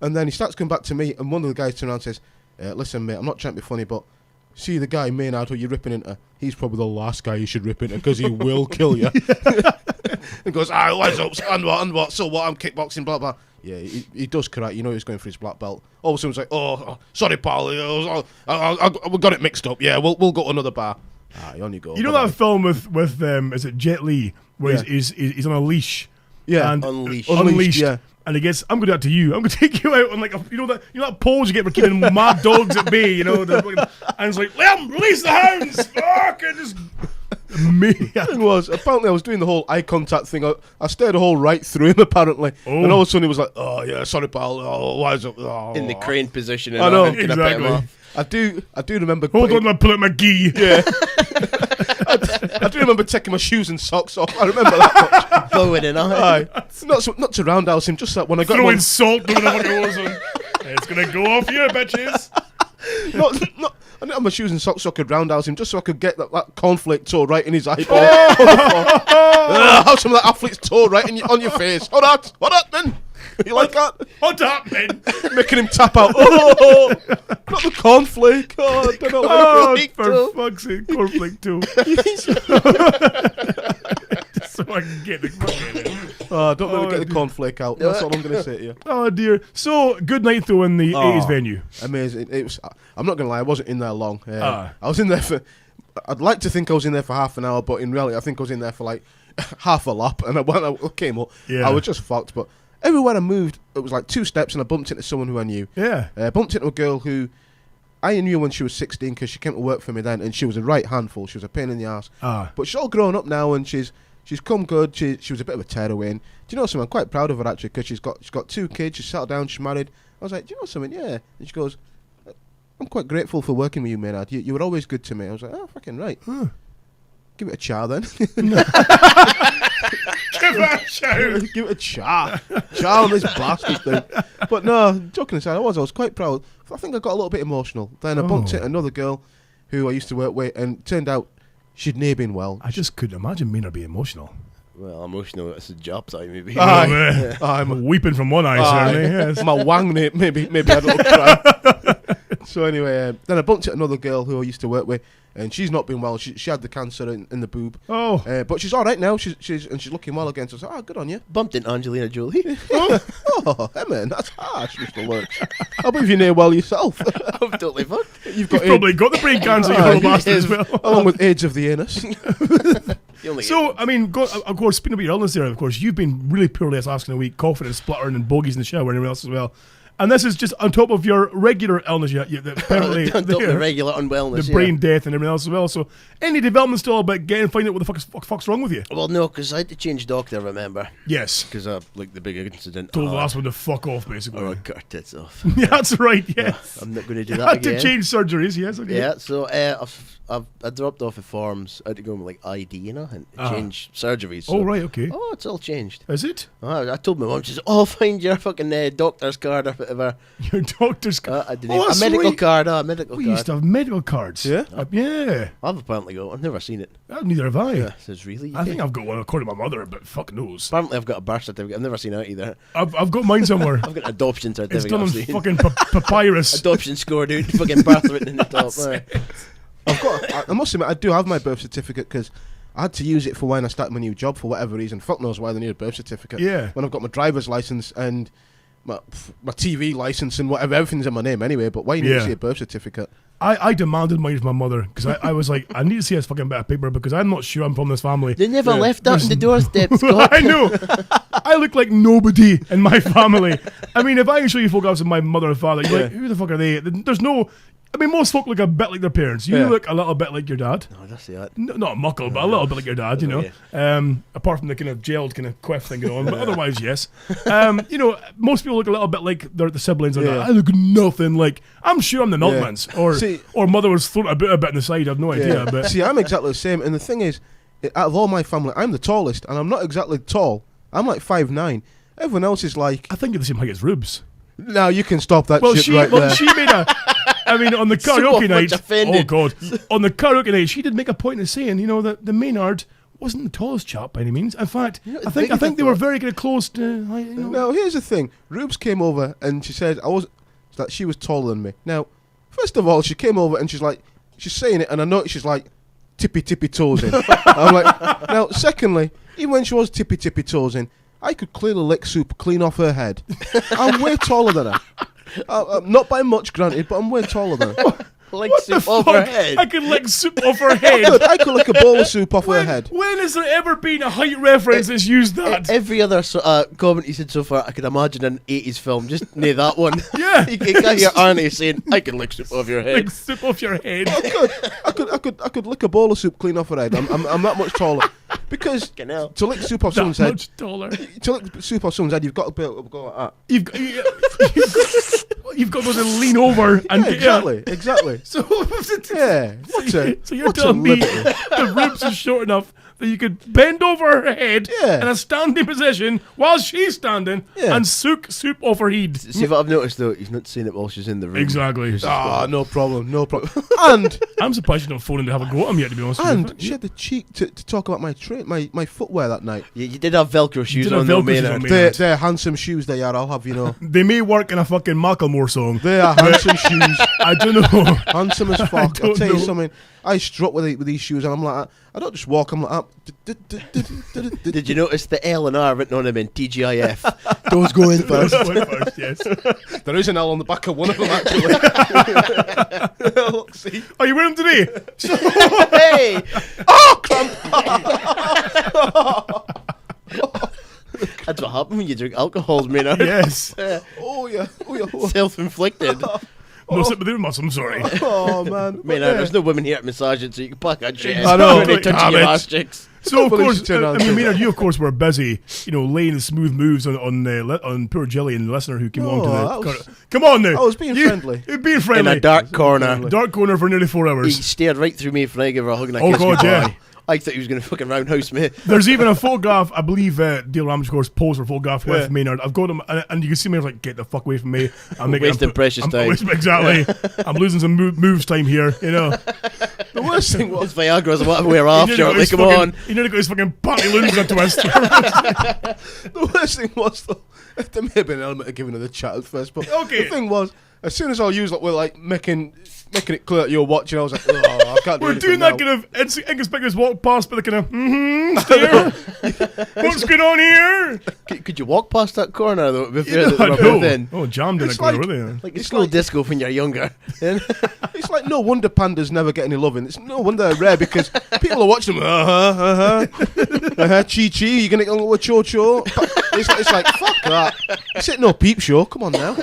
And then he starts coming back to me, and one of the guys turns around and says, listen, mate, I'm not trying to be funny, but see the guy Maynard who you're ripping into, he's probably the last guy you should rip into because he will kill you. He goes, what's up, and what, so what, I'm kickboxing, blah, blah. Yeah, he does correct. You know he's going for his black belt. All of a sudden, he's like, sorry, pal. We got it mixed up. Yeah, we'll go to another bar. On you go. You know that film with is it Jet Li, where he's on a leash? Yeah, and Unleashed. Yeah. And he gets, I'm going to do that to you. I'm going to take you out on like you know that pose you get for keeping mad dogs at bay. You know, and it's like, let him release the hounds. Fuck, and just me. The thing was, apparently I was doing the whole eye contact thing. I stared a whole right through him apparently, and all of a sudden he was like, "Oh yeah, sorry pal. Oh, why is it?" Oh. In the crane position. And I know exactly. I do remember. Hold on, I pull out my gi. Yeah. I do remember taking my shoes and socks off. I remember that much. Bowing and I. Not to roundhouse him, just that when I got throwing salt over the goes on. It's gonna go off you, bitches. Not. I didn't have my shoes and socks so I could roundhouse him, just so I could get that cornflake toe right in his eyeball. Have some of that athlete's toe right on your face. What that, man? You like that? What up, man? Making him tap out. Oh, not the cornflake. Oh, I don't know. Oh, for fuck's sake, cornflake too. So I can get the fucking in. Don't let me get the cornflake out. That's all I'm going to say to you. Oh dear. So good night though in the 80s venue. Amazing. It was. I'm not going to lie. I wasn't in there long. I was in there for. I'd like to think I was in there for half an hour, but in reality, I think I was in there for like half a lap. And when I came up, I was just fucked. But everywhere I moved, it was like 2 steps, and I bumped into someone who I knew. Yeah. Bumped into a girl who I knew when she was 16 because she came to work for me then, and she was a right handful. She was a pain in the ass. But she's all grown up now, and she's come good. She was a bit of a tearaway. Do you know something? I'm quite proud of her actually because she's got 2 kids. She's settled down. She's married. I was like, do you know something? Yeah. And she goes, I'm quite grateful for working with you, Maynard. You were always good to me. I was like, oh, fucking right. Give it a char then. Give it a char. Give it a char. Char on this bastard thing. But no, joking aside, I was quite proud. I think I got a little bit emotional. Then I bumped into another girl who I used to work with, and it turned out she'd near been well. I just couldn't imagine Maynard being emotional. Well, emotional, it's a job site maybe. I'm weeping from one eye, certainly. Yes. My wang, maybe I had a little cry. So anyway, then I bumped into another girl who I used to work with, and she's not been well. She had the cancer in the boob. But she's all right now. She's looking well again. So I was like, good on you. Bumped into Angelina Jolie. Emma, that's harsh, Mr. Lurch. I believe you're near well yourself. I'm totally fucked. You've probably got the brain cancer, you little bastard, as well. Along with AIDS of the anus. So, I mean, of course, speaking about your illness there, of course, you've been really poorly this last week, coughing and spluttering and bogies in the shower and everyone else as well. And this is just on top of your regular illness. Apparently, On top of the regular unwellness. the brain death and everything else as well. So any development still about getting finding out what the fuck's wrong with you? Well, no, because I had to change doctor, remember? Yes. Because like the big incident. Told the last one to fuck off, basically. Oh, I cut her tits off. Yeah, that's right. Yes. I'm not going to do I that had again. to change surgeries. Yes. Okay. Yeah, so I dropped off the forms. I had to go with like ID, and change surgeries. So, Oh right. Okay. Oh, it's all changed. Is it I told my mum, she said, "Oh, find your fucking doctor's card or whatever." your doctor's card? I didn't Oh, a that's medical right. card. A medical We card. used to have medical cards. Yeah? Yeah. I've apparently got. I've never seen it. Neither have I. Yeah, says really. I think I've got one according to my mother, but fuck knows. Apparently, I've got a birth certificate. I've never seen that either. I've got mine somewhere. I've got an adoption It's certificate. done on I've seen. fucking papyrus. Adoption score, dude. Fucking birth written in the top. I've got. I must admit, I do have my birth certificate because I had to use it for when I started my new job for whatever reason. Fuck knows why they need a birth certificate. Yeah. When I've got my driver's license and my TV license and whatever, everything's in my name anyway. But why you need to see a birth certificate? I demanded mine from my mother because I was like, I need to see this fucking bit of paper because I'm not sure I'm from this family. They never left that on the doorstep, Scott. I know. I look like nobody in my family. I mean, if I can show you photographs of my mother and father, you're like, who the fuck are they? There's no. I mean, most folk look a bit like their parents. You look a little bit like your dad. No, that's it. Not a muckle, but a little bit like your dad, you know. Apart from the kind of gelled kind of quiff thing going on, but otherwise, yes. You know, most people look a little bit like the siblings and that. I look nothing like. I'm sure I'm the milkman's, or mother was thrown a bit in the side. I've no idea. But see, I'm exactly the same. And the thing is, out of all my family, I'm the tallest, and I'm not exactly tall. I'm like 5'9". Everyone else is like. I think you're the same height as Rubes. Now you can stop that Well, shit she right there. she made a. I mean, on the karaoke night. offended. Oh God! On the karaoke night, she did make a point of saying, you know, that the Maynard wasn't the tallest chap by any means. In fact, I think they were very kind of close to. You know. Now here's the thing: Rubes came over and she said that she was taller than me. Now, first of all, she came over and she's saying it, and I noticed she's like tippy toes in. I'm like, now, secondly, even when she was tippy toes in, I could clearly lick soup clean off her head. I'm way taller than her. Not by much, granted, but I'm way taller than her. Like soup off her head. I could lick soup off her head. I could lick a bowl of soup off her head. When has there ever been a height reference that's used that? Every other comment he said so far, I could imagine an 80s film. Just near that one. Yeah. You can hear Arnie saying, "I can lick soup off your head." Lick soup off your head. I could lick a bowl of soup clean off her head. I'm that much taller. Because to lick soup off someone's That head, much taller. to lick soup off someone's head, you've got to be able to go like that. You've got to lean over and Exactly. So Yeah. So you're telling me the ribs is short enough that you could bend over her head in a standing position while she's standing and soak soup off her head. See what I've noticed though, he's not saying it while she's in the room. Exactly. No problem. And I'm surprised you're not phoning to have a go at him yet, to be honest. and she had the cheek to talk about my footwear that night. You did have Velcro shoes did have on though, Velcro shoes Maynard. on, Maynard. They're handsome shoes they are, I'll have you know. They may work in a fucking Macklemore song. They are handsome shoes. I don't know. Handsome as fuck. I'll don't tell you know. something. I strut with these shoes and I'm like, I don't just walk, I'm like Did you notice the L and R written on them in TGIF? Those go in first. First, yes. There is an L on the back of one of them actually. Look, see. Are you wearing them today? Hey! That's what happens when you drink alcohol, Maynard. Yes. Oh yeah. Self-inflicted. No sympathy with muscle, I'm sorry. Oh man. Maynard, there's no women here at massage it, so you can pack that shit. I know, Really like, touching damn your it. ass cheeks. So of believe course, she turned I around mean, and Maynard, you of course were busy, you know, laying the smooth moves on poor Jilly and the listener who came on to the. Come on now, I was being friendly. You're being In friendly. a dark corner. Dark corner for nearly 4 He hours. stared right through me for I gave her a hug and a Oh, kiss God, goodbye. yeah. I thought he was going to fucking roundhouse me. There's even a photograph, I believe Dale Ramage, of course, posed for a photograph with Maynard. I've got him, and you can see me like, get the fuck away from me. I'm Wasting precious time. Exactly. I'm losing some moves time here, you know. The worst thing was It's Viagra's what we're off, He nearly shortly. got his Come on. He nearly got his fucking pantaloons on twist. the worst thing was though, there may have been an element of giving her the chat at first, but Okay. the thing was, as soon as I used we're like making it clear that you're watching, I was like, oh, I can't do We're anything doing now. that kind of inconspicuous walk past, but the kind of stare. What's going on here? Could you walk past that corner though before I they were know. both in? Oh, jammed in It's a corner, like- were they? Like a school disco when you're younger. It's like no wonder pandas never get any loving. It's no wonder they're rare because people are watching them. Chi-chi, you're going to get along with Cho-Cho. It's like, fuck that. It's no peep show. Come on now.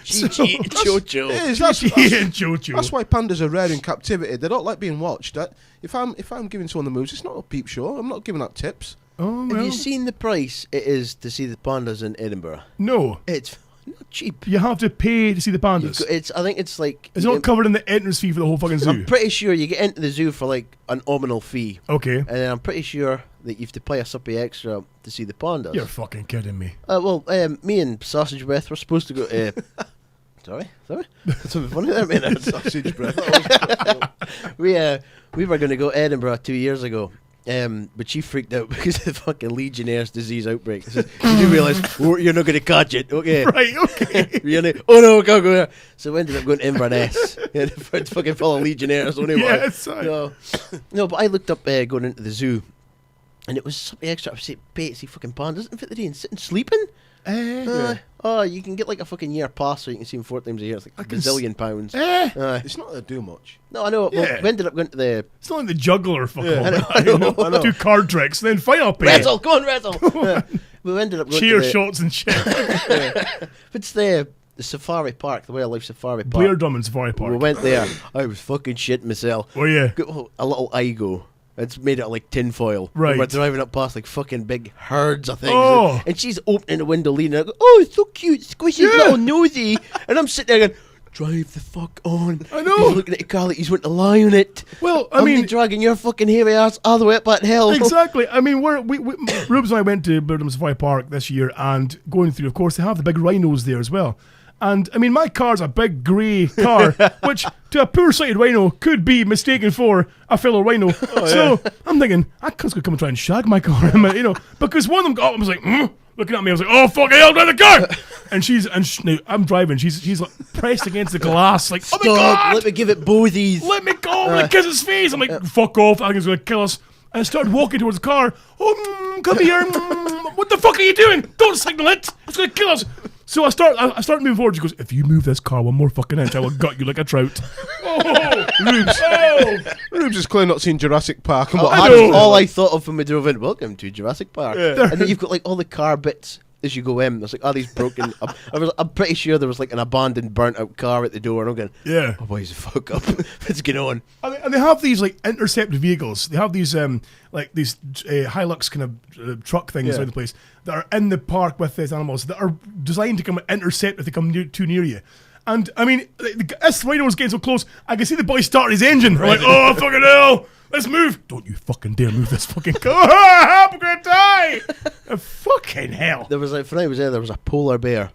Gigi and Jojo. It is, Gigi and Jojo. That's why pandas are rare in captivity. They don't like being watched. If I'm giving someone the moves, it's not a peep show. I'm not giving out tips. Oh, well. Have you seen the price it is to see the pandas in Edinburgh? No. It's not cheap. You have to pay to see the pandas. I think it's like... It's not covered in the entrance fee for the whole fucking zoo. I'm pretty sure you get into the zoo for like an nominal fee. Okay. And then I'm pretty sure that you have to pay a suppy extra to see the pandas. You're fucking kidding me. Me and Sausage Breath were supposed to go to... Sorry? That's something funny there, man. Sausage breath. We were going to go to Edinburgh 2 years ago. But she freaked out because of the fucking Legionnaire's disease outbreak. She said, you do realise you're not going to catch it, okay? Right, okay. Really? Oh no, we can't go there. So we ended up going to Inverness. It's fucking full of Legionnaires, only Yeah, one. it's fine. No, but I looked up going into the zoo, and it was something extra. I was saying, pay to see fucking pandas in fit the day and sitting sleeping. You can get like a fucking year pass so you can see them 4 times a year. It's like a gazillion pounds. It's not that do much. No, I know. Yeah. Well, we ended up going to the... It's not like the juggler, fuck Yeah. off. I know. 2 card tricks, then fine, I'll pay. Wrestle! Go on, wrestle! We ended up going Cheer to the... shots and shit. It's the safari park, the Wildlife Safari Park. Blair Drummond Safari Park. We went there. I was fucking shitting myself. Oh, yeah. Got a little Igo. It's made out of like tinfoil. Right. We're driving up past like fucking big herds of things. Oh. And she's opening the window, leaning out, oh, it's so cute, squishy, little nosy. And I'm sitting there going, drive the fuck on. I know. He's looking at the car like he's wanting to lie on it. Well, I I'm mean... dragging your fucking hairy ass all the way up that hill. Exactly. I mean, Rubes and I went to Blair Drummond Safari Park this year, and going through, of course, they have the big rhinos there as well. And, I mean, my car's a big grey car, which, to a poor-sighted rhino, could be mistaken for a fellow rhino. So, I'm thinking, that cunt's going to come and try and shag my car, because one of them got up and was like, looking at me, I was like, oh, fuck, I'll drive the car! And now, I'm driving, she's like, pressed against the glass, like, oh my God! Stop, let me give it boothies. Let me go! I'm going to kiss his face! I'm like, fuck off, I think he's going to kill us. And I started walking towards the car. Oh, come here. What the fuck are you doing? Don't signal it. It's going to kill us. So I start moving forward. She goes, if you move this car 1 more fucking inch, I will gut you like a trout. Rubes has clearly not seen Jurassic Park. And That's all I thought of when we drove in. Welcome to Jurassic Park. Yeah. And then you've got like all the car bits as you go in. There's like all these broken... I'm pretty sure there was like an abandoned, burnt out car at the door. And I'm going, Yeah. oh, why is the fuck up? What's going on? And they have these like intercept vehicles. They have these Hilux kind of truck things around the place that are in the park with these animals that are designed to come and intercept if they come too near you. And I mean, this rhino's getting so close, I can see the boy start his engine. We're like, oh fucking hell, let's move! Don't you fucking dare move this fucking car! I'm gonna die! Fucking hell! There was like, when I was there was a polar bear.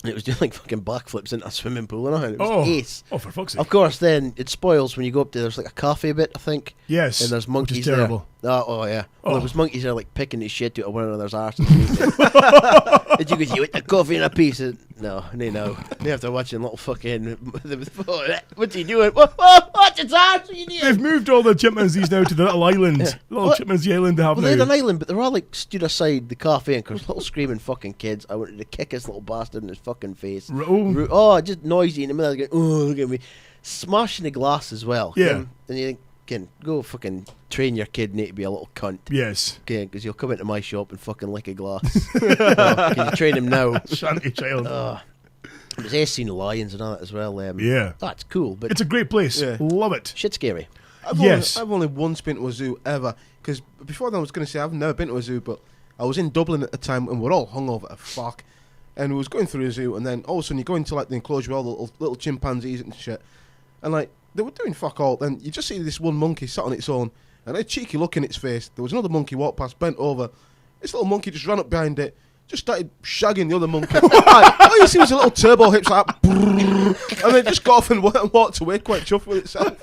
And it was doing like fucking backflips into a swimming pool and it was ace. Oh, for fuck's sake. Of course, then it spoils when you go up there. There's like a cafe bit, I think. Yes. And there's monkeys which is terrible. there. Oh yeah. Well, there was monkeys there like picking the shit out of one another's arse. And you go, you want a coffee and a piece? No. They have to watching little fucking. What's he doing? What's his arse? What are you doing? They've moved all the chimpanzees now to the little island. Little chimpanzee island they have Well, now. they had an island, but they're all like stood aside the cafe and because little screaming fucking kids. I wanted to kick this little bastard in his fucking face. Just noisy in the middle. Going, oh, look at me, smashing the glass as well. Yeah. And you think, go fucking train your kid not to be a little cunt. Yes. Because you'll come into my shop and fucking lick a glass. Can you train him now? Shanty child. There's ace seen lions and all that as well. Yeah. That's cool, but It's a great place. Yeah. Love it. shit scary. I've only once been to a zoo ever. Because before that I was going to say I've never been to a zoo, but I was in Dublin at the time and we're all hungover as fuck. And we was going through a zoo and then all of a sudden you go into like the enclosure with all the little chimpanzees and shit. And like, they were doing fuck all. Then you just see this one monkey sat on its own and a cheeky look in its face. There was another monkey walked past, bent over. This little monkey just ran up behind it, just started shagging the other monkey. All you see was a little turbo hips like that, and then just got off and walked away quite chuffed with itself.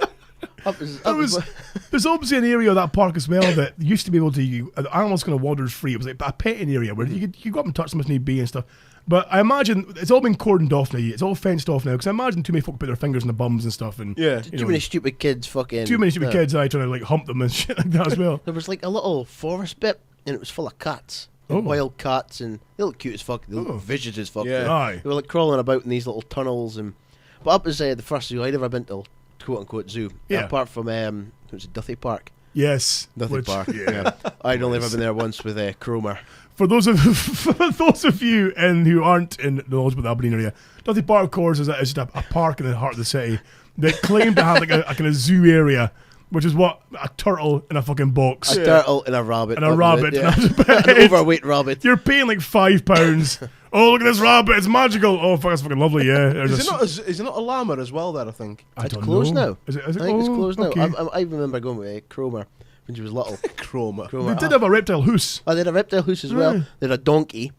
There's obviously an area of that park as well that used to be able to animals kind of wandered free. It was like a petting area where you could go up and touch them if need be and stuff. But I imagine it's all been cordoned off now. It's all fenced off now because I imagine too many folk put their fingers in the bums and stuff. And Too many stupid kids fucking. Too many stupid kids trying to like hump them and shit like that as well. There was like a little forest bit and it was full of cats. Oh. Wild cats and they look cute as fuck. They look vicious as fuck. Yeah. Aye. They were like crawling about in these little tunnels and. But up was the first zoo I'd ever been to, quote unquote zoo. Yeah. Apart from it was a Duthie Park. Yes. Nothing which- bar. Yeah. I'd only ever been there once with Cromer. For those of you who aren't in knowledge about the Aberdeen area, Dudley Park, of course, is just a park in the heart of the city that claimed to have like a kind of zoo area, which is what a turtle in a fucking box. A turtle and a rabbit. And a that was rabbit. it, yeah. And that's An overweight rabbit. You're paying like £5. Oh, look at this rabbit! It's magical. Oh, fuck, that's fucking lovely. Yeah. Is it not a llama as well there, I think? I It's don't closed know. now. Is it? I think it's closed now. okay. I remember going with Cromer when she was little. Chroma. Cromer. They did have a reptile hoose. Oh, they had a reptile hoose as well. Right. They had a donkey.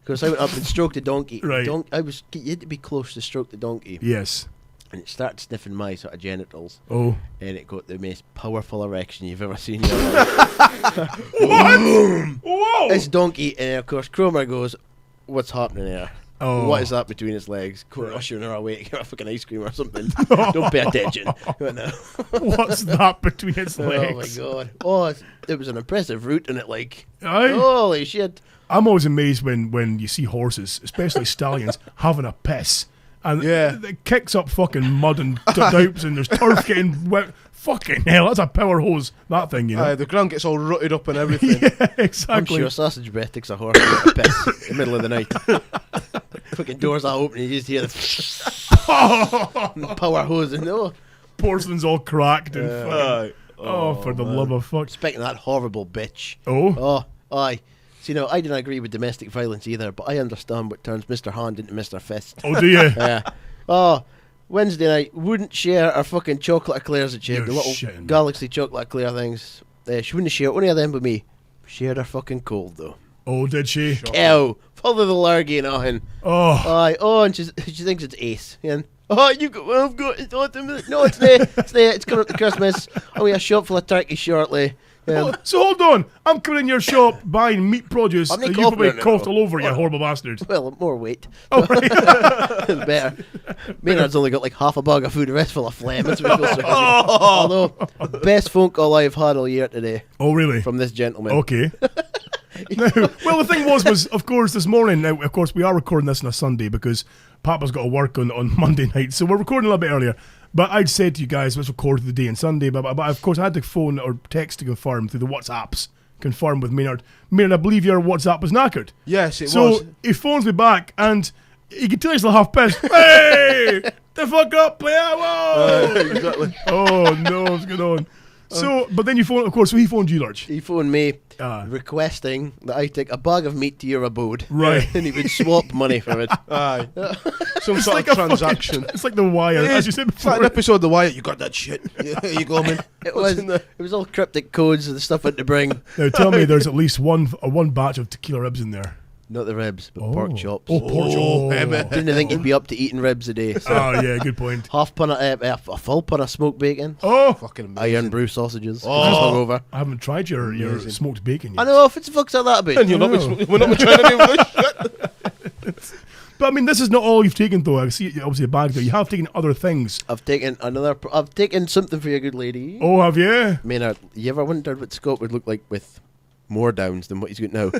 Because I went up and stroked the donkey. Right. You had to be close to stroke the donkey. Yes. And it started sniffing my sort of genitals. Oh. And it got the most powerful erection you've ever seen in your life. What? Whoa! This donkey, and of course Cromer goes, "What's happening there? Oh. What is that between its legs?" Ushering her away to get a fucking ice cream or something. Don't pay attention. But no. What's that between its legs? Oh my god. Oh, it was an impressive route, and it like, Aye. holy shit. I'm always amazed when you see horses, especially stallions, having a piss. And Yeah. it kicks up fucking mud and dopes and there's turf getting wet. Fucking hell, that's a power hose, that thing, you know? The ground gets all rutted up and everything. Yeah, I'm exactly. sure sausage breath takes a horse to piss in the middle of the night. Fucking doors are open, and you just hear the power hose and Porcelain's all cracked and fucking... Aye. for the love of fuck. Speaking of that horrible bitch. Oh? Oh, aye. See, no, I didn't agree with domestic violence either, but I understand what turns Mr. Hand into Mr. Fist. Oh, do you? Yeah. Oh, Wednesday night, wouldn't share our fucking chocolate eclairs that she had, You're the little shitting. Galaxy chocolate eclair things. She wouldn't share any of them with me. Shared her fucking cold, though. Oh, did she? Ew. Full of the lurgy and all. Oh. Aye, and she thinks it's Ace. And you got, well, I've got, it's autumn. No, it's there. It's coming up to Christmas. Oh, we have a shop full of turkey shortly. Oh, so hold on. I'm coming in your shop buying meat produce. I'm not You probably confident, coughed no. all over, you horrible bastard. Well, more weight. Oh, right. Better. Maynard's only got like half a bag of food, the rest full of phlegm. That's what it feels like. Although, best phone call I've had all year today Oh, really? from this gentleman. Okay. Now, well, the thing was, of course, this morning, now, of course, we are recording this on a Sunday because Papa's got to work on Monday night, so we're recording a little bit earlier. But I'd said to you guys, let's record the day on Sunday, but of course I had to phone or text to confirm through the WhatsApps, confirm with Maynard. Maynard, I believe your WhatsApp was knackered. Yes, it So was. he phones me back, and he can tell he's a half pissed. Hey, the fuck up, player! Whoa! Exactly. Oh no, what's going on? So, but then you phone, of course. So he phoned you, Lurch. He phoned me Ah. requesting that I take a bag of meat to your abode. Right. And he would swap money for it. Aye. Some It's sort like of a fucking- transaction. it's like the Wire, as you said It's like before. an episode of The Wire. You got that shit. Here you go, man. It What's was in there? it was all cryptic codes and the stuff I had to bring. Now tell me, there's at least one batch of tequila ribs in there. Not the ribs, but pork chops. Oh, pork chops. Emmett. Didn't think he'd be up to eating ribs a day. So Oh yeah, good point. half pun of, a full pun of smoked bacon. Oh, Fucking amazing. Iron brew sausages. Oh. Just hungover. I haven't tried your Amazing. smoked bacon yet. I know, if it's fuck's that about. And you're not, No. we're not trying to do this shit. But I mean, this is not all you've taken, though. I see obviously a bag there. You have taken other things. I've taken something for your good lady. Oh, have you? Maynard, you ever wondered what Scott would look like with more downs than what he's got now?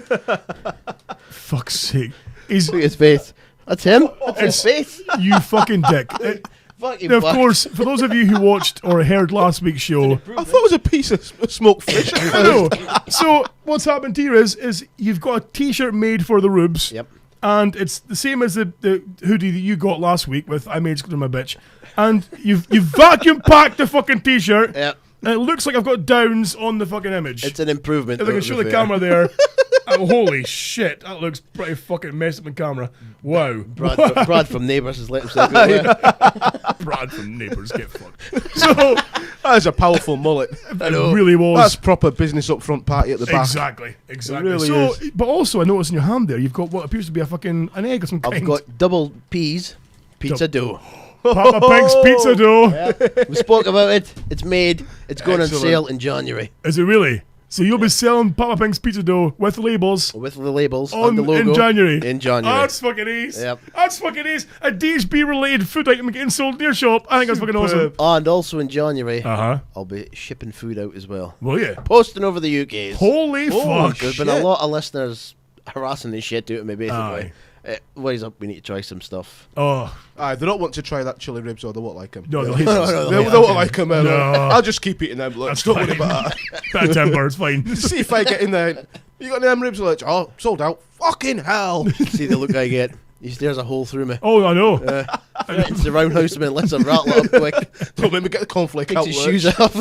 Fuck's sake. He's Look at his face. That's him. That's his face. you fucking dick. Fucking Now, of fuck. course, for those of you who watched or heard last week's show, I thought it was a piece of smoked fish. I know. So what's happened here is you've got a T-shirt made for the Rubes. Yep. And it's the same as the hoodie that you got last week with I made Scooter my bitch. And you've vacuum packed the fucking T-shirt. Yep. And it looks like I've got downs on the fucking image. It's an improvement. If I though, can to show be the fair. camera there. Holy shit, that looks pretty fucking messed up in camera. Wow. Brad from Neighbours has let himself go there. Brad from Neighbours, get fucked. So, That is a powerful mullet. I know. it really was. That's proper business up front party at the back. Exactly. It really so, is. but also, I noticed in your hand there, you've got what appears to be an egg of some kind. I've got double peas, pizza dough. Papa Pink's pizza dough. We spoke about it. It's made. It's going Excellent. on sale in January Is it really? So you'll be selling Papa Pink's pizza dough with labels with the labels on the logo in January. In January. That's fucking ace. Yep. That's fucking ace. A DHB related food item getting sold in your shop. I think that's fucking awesome. And also in January, Uh-huh. I'll be shipping food out as well. Will you? Posting over the UK's. Holy fuck. There's been a lot of listeners harassing this shit out of me, basically. Aye. Wise up, we need to try some stuff. Oh, Aye, they don't want to try that chili ribs, or they won't like them. no, they'll hate us. They won't like them. No. I'll just keep eating them. Look, That's don't worry fine. about that. Bad temper, it's fine. See if I get in there. You got any them ribs? Like, oh, sold out. Fucking hell. See the look I get. He stares a hole through me. Oh, I know. Threatens to roundhouse me unless I rattle it up quick. Don't make me get the cornflake Takes out. his Lurch. shoes off.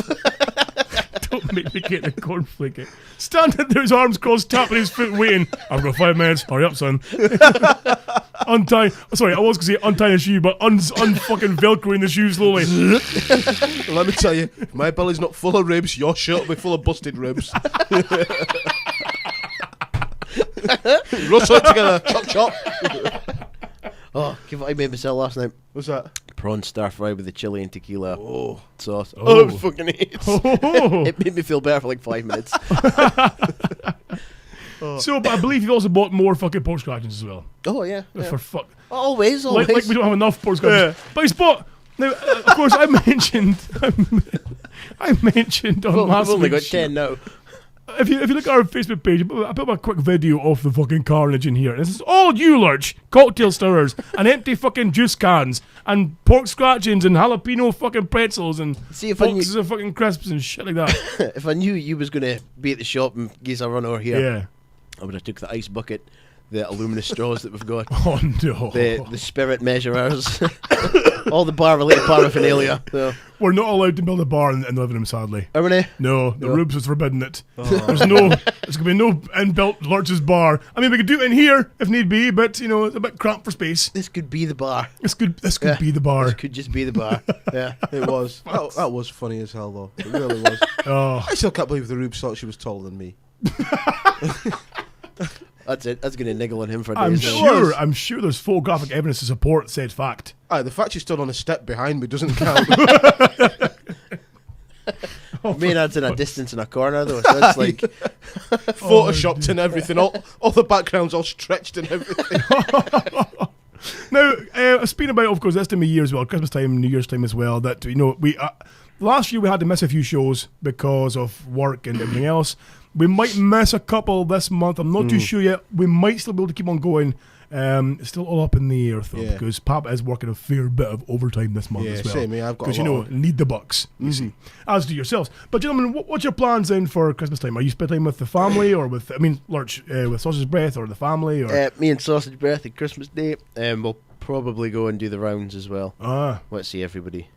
Don't make me get the cornflake. Standing there, his arms crossed, tapping his foot, waiting. I've got 5 minutes. Hurry up, son. Untie. Sorry, I was going to say untie a shoe, but unfucking velcroing the shoe slowly. Let me tell you, if my belly's not full of ribs, your shirt will be full of busted ribs. Rustle it together. Chop, chop. Oh, give what I made myself last night. What's that? Prawn stir fry with the chili and tequila sauce. Oh. Oh, fucking hate. Oh. It made me feel better for like 5 minutes. So, but I believe you've also bought more fucking pork scratchings as well. Oh, yeah. For fuck. Always. Like we don't have enough pork scratchings. But he's bought. Now, of course, I mentioned on Well, last we've only got week's show. 10 now. If you look at our Facebook page, I put up a quick video of the fucking carnage in here. This is all you, Lurch. Cocktail stirrers and empty fucking juice cans and pork scratchings and jalapeno fucking pretzels and See, if I knew- boxes of fucking crisps and shit like that. If I knew you was going to be at the shop in case I run over here, Yeah. I would have took the ice bucket, the aluminum straws that we've got, Oh no. the spirit measurers, all the bar-related paraphernalia. So, We're not allowed to build a bar in the living room, sadly. are we now? No, the Rubes has forbidden it. There's gonna be no inbuilt Lurch's bar. I mean, we could do it in here if need be, but you know, it's a bit cramped for space. This could be the bar. This could Yeah. be the bar. This could just be the bar. Yeah. It was. That was funny as hell, though. It really was. Oh, I still can't believe the Rubes thought she was taller than me. That's it. That's going to niggle on him for I'm days. now. sure. I'm sure there's photographic evidence to support said fact. Aye, the fact she stood on a step behind me doesn't count. Me and Dad's in a distance in a corner though, so it's like Photoshopped and everything. All the backgrounds all stretched and everything. Now, it's been about, of course, this time of year as well, Christmas time, New Year's time as well, that, you know, we last year we had to miss a few shows because of work and everything else. We might miss a couple this month. I'm not too sure yet. We might still be able to keep on going. It's still all up in the air, though, Yeah. because Papa is working a fair bit of overtime this month Yeah, as well. same here. I've got a Because, you lot know, need the bucks, you see, as do yourselves. But, gentlemen, what's your plans then for Christmas time? Are you spending time with the family or with, I mean, Lurch, with Sausage Breath or the family? Or me and Sausage Breath at Christmas Day, we'll probably go and do the rounds as well. Let's see everybody.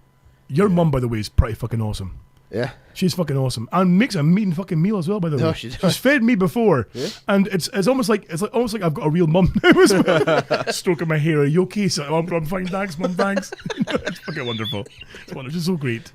Your mum, by the way, is pretty fucking awesome. Yeah. She's fucking awesome and makes a mean fucking meal as well. By the way, No, she does. she's fed me before, and it's almost like I've got a real mum now as well. Stroking my hair. Are you okay? So I'm fine. Thanks, mum. Thanks. It's fucking wonderful. It's wonderful. She's so great.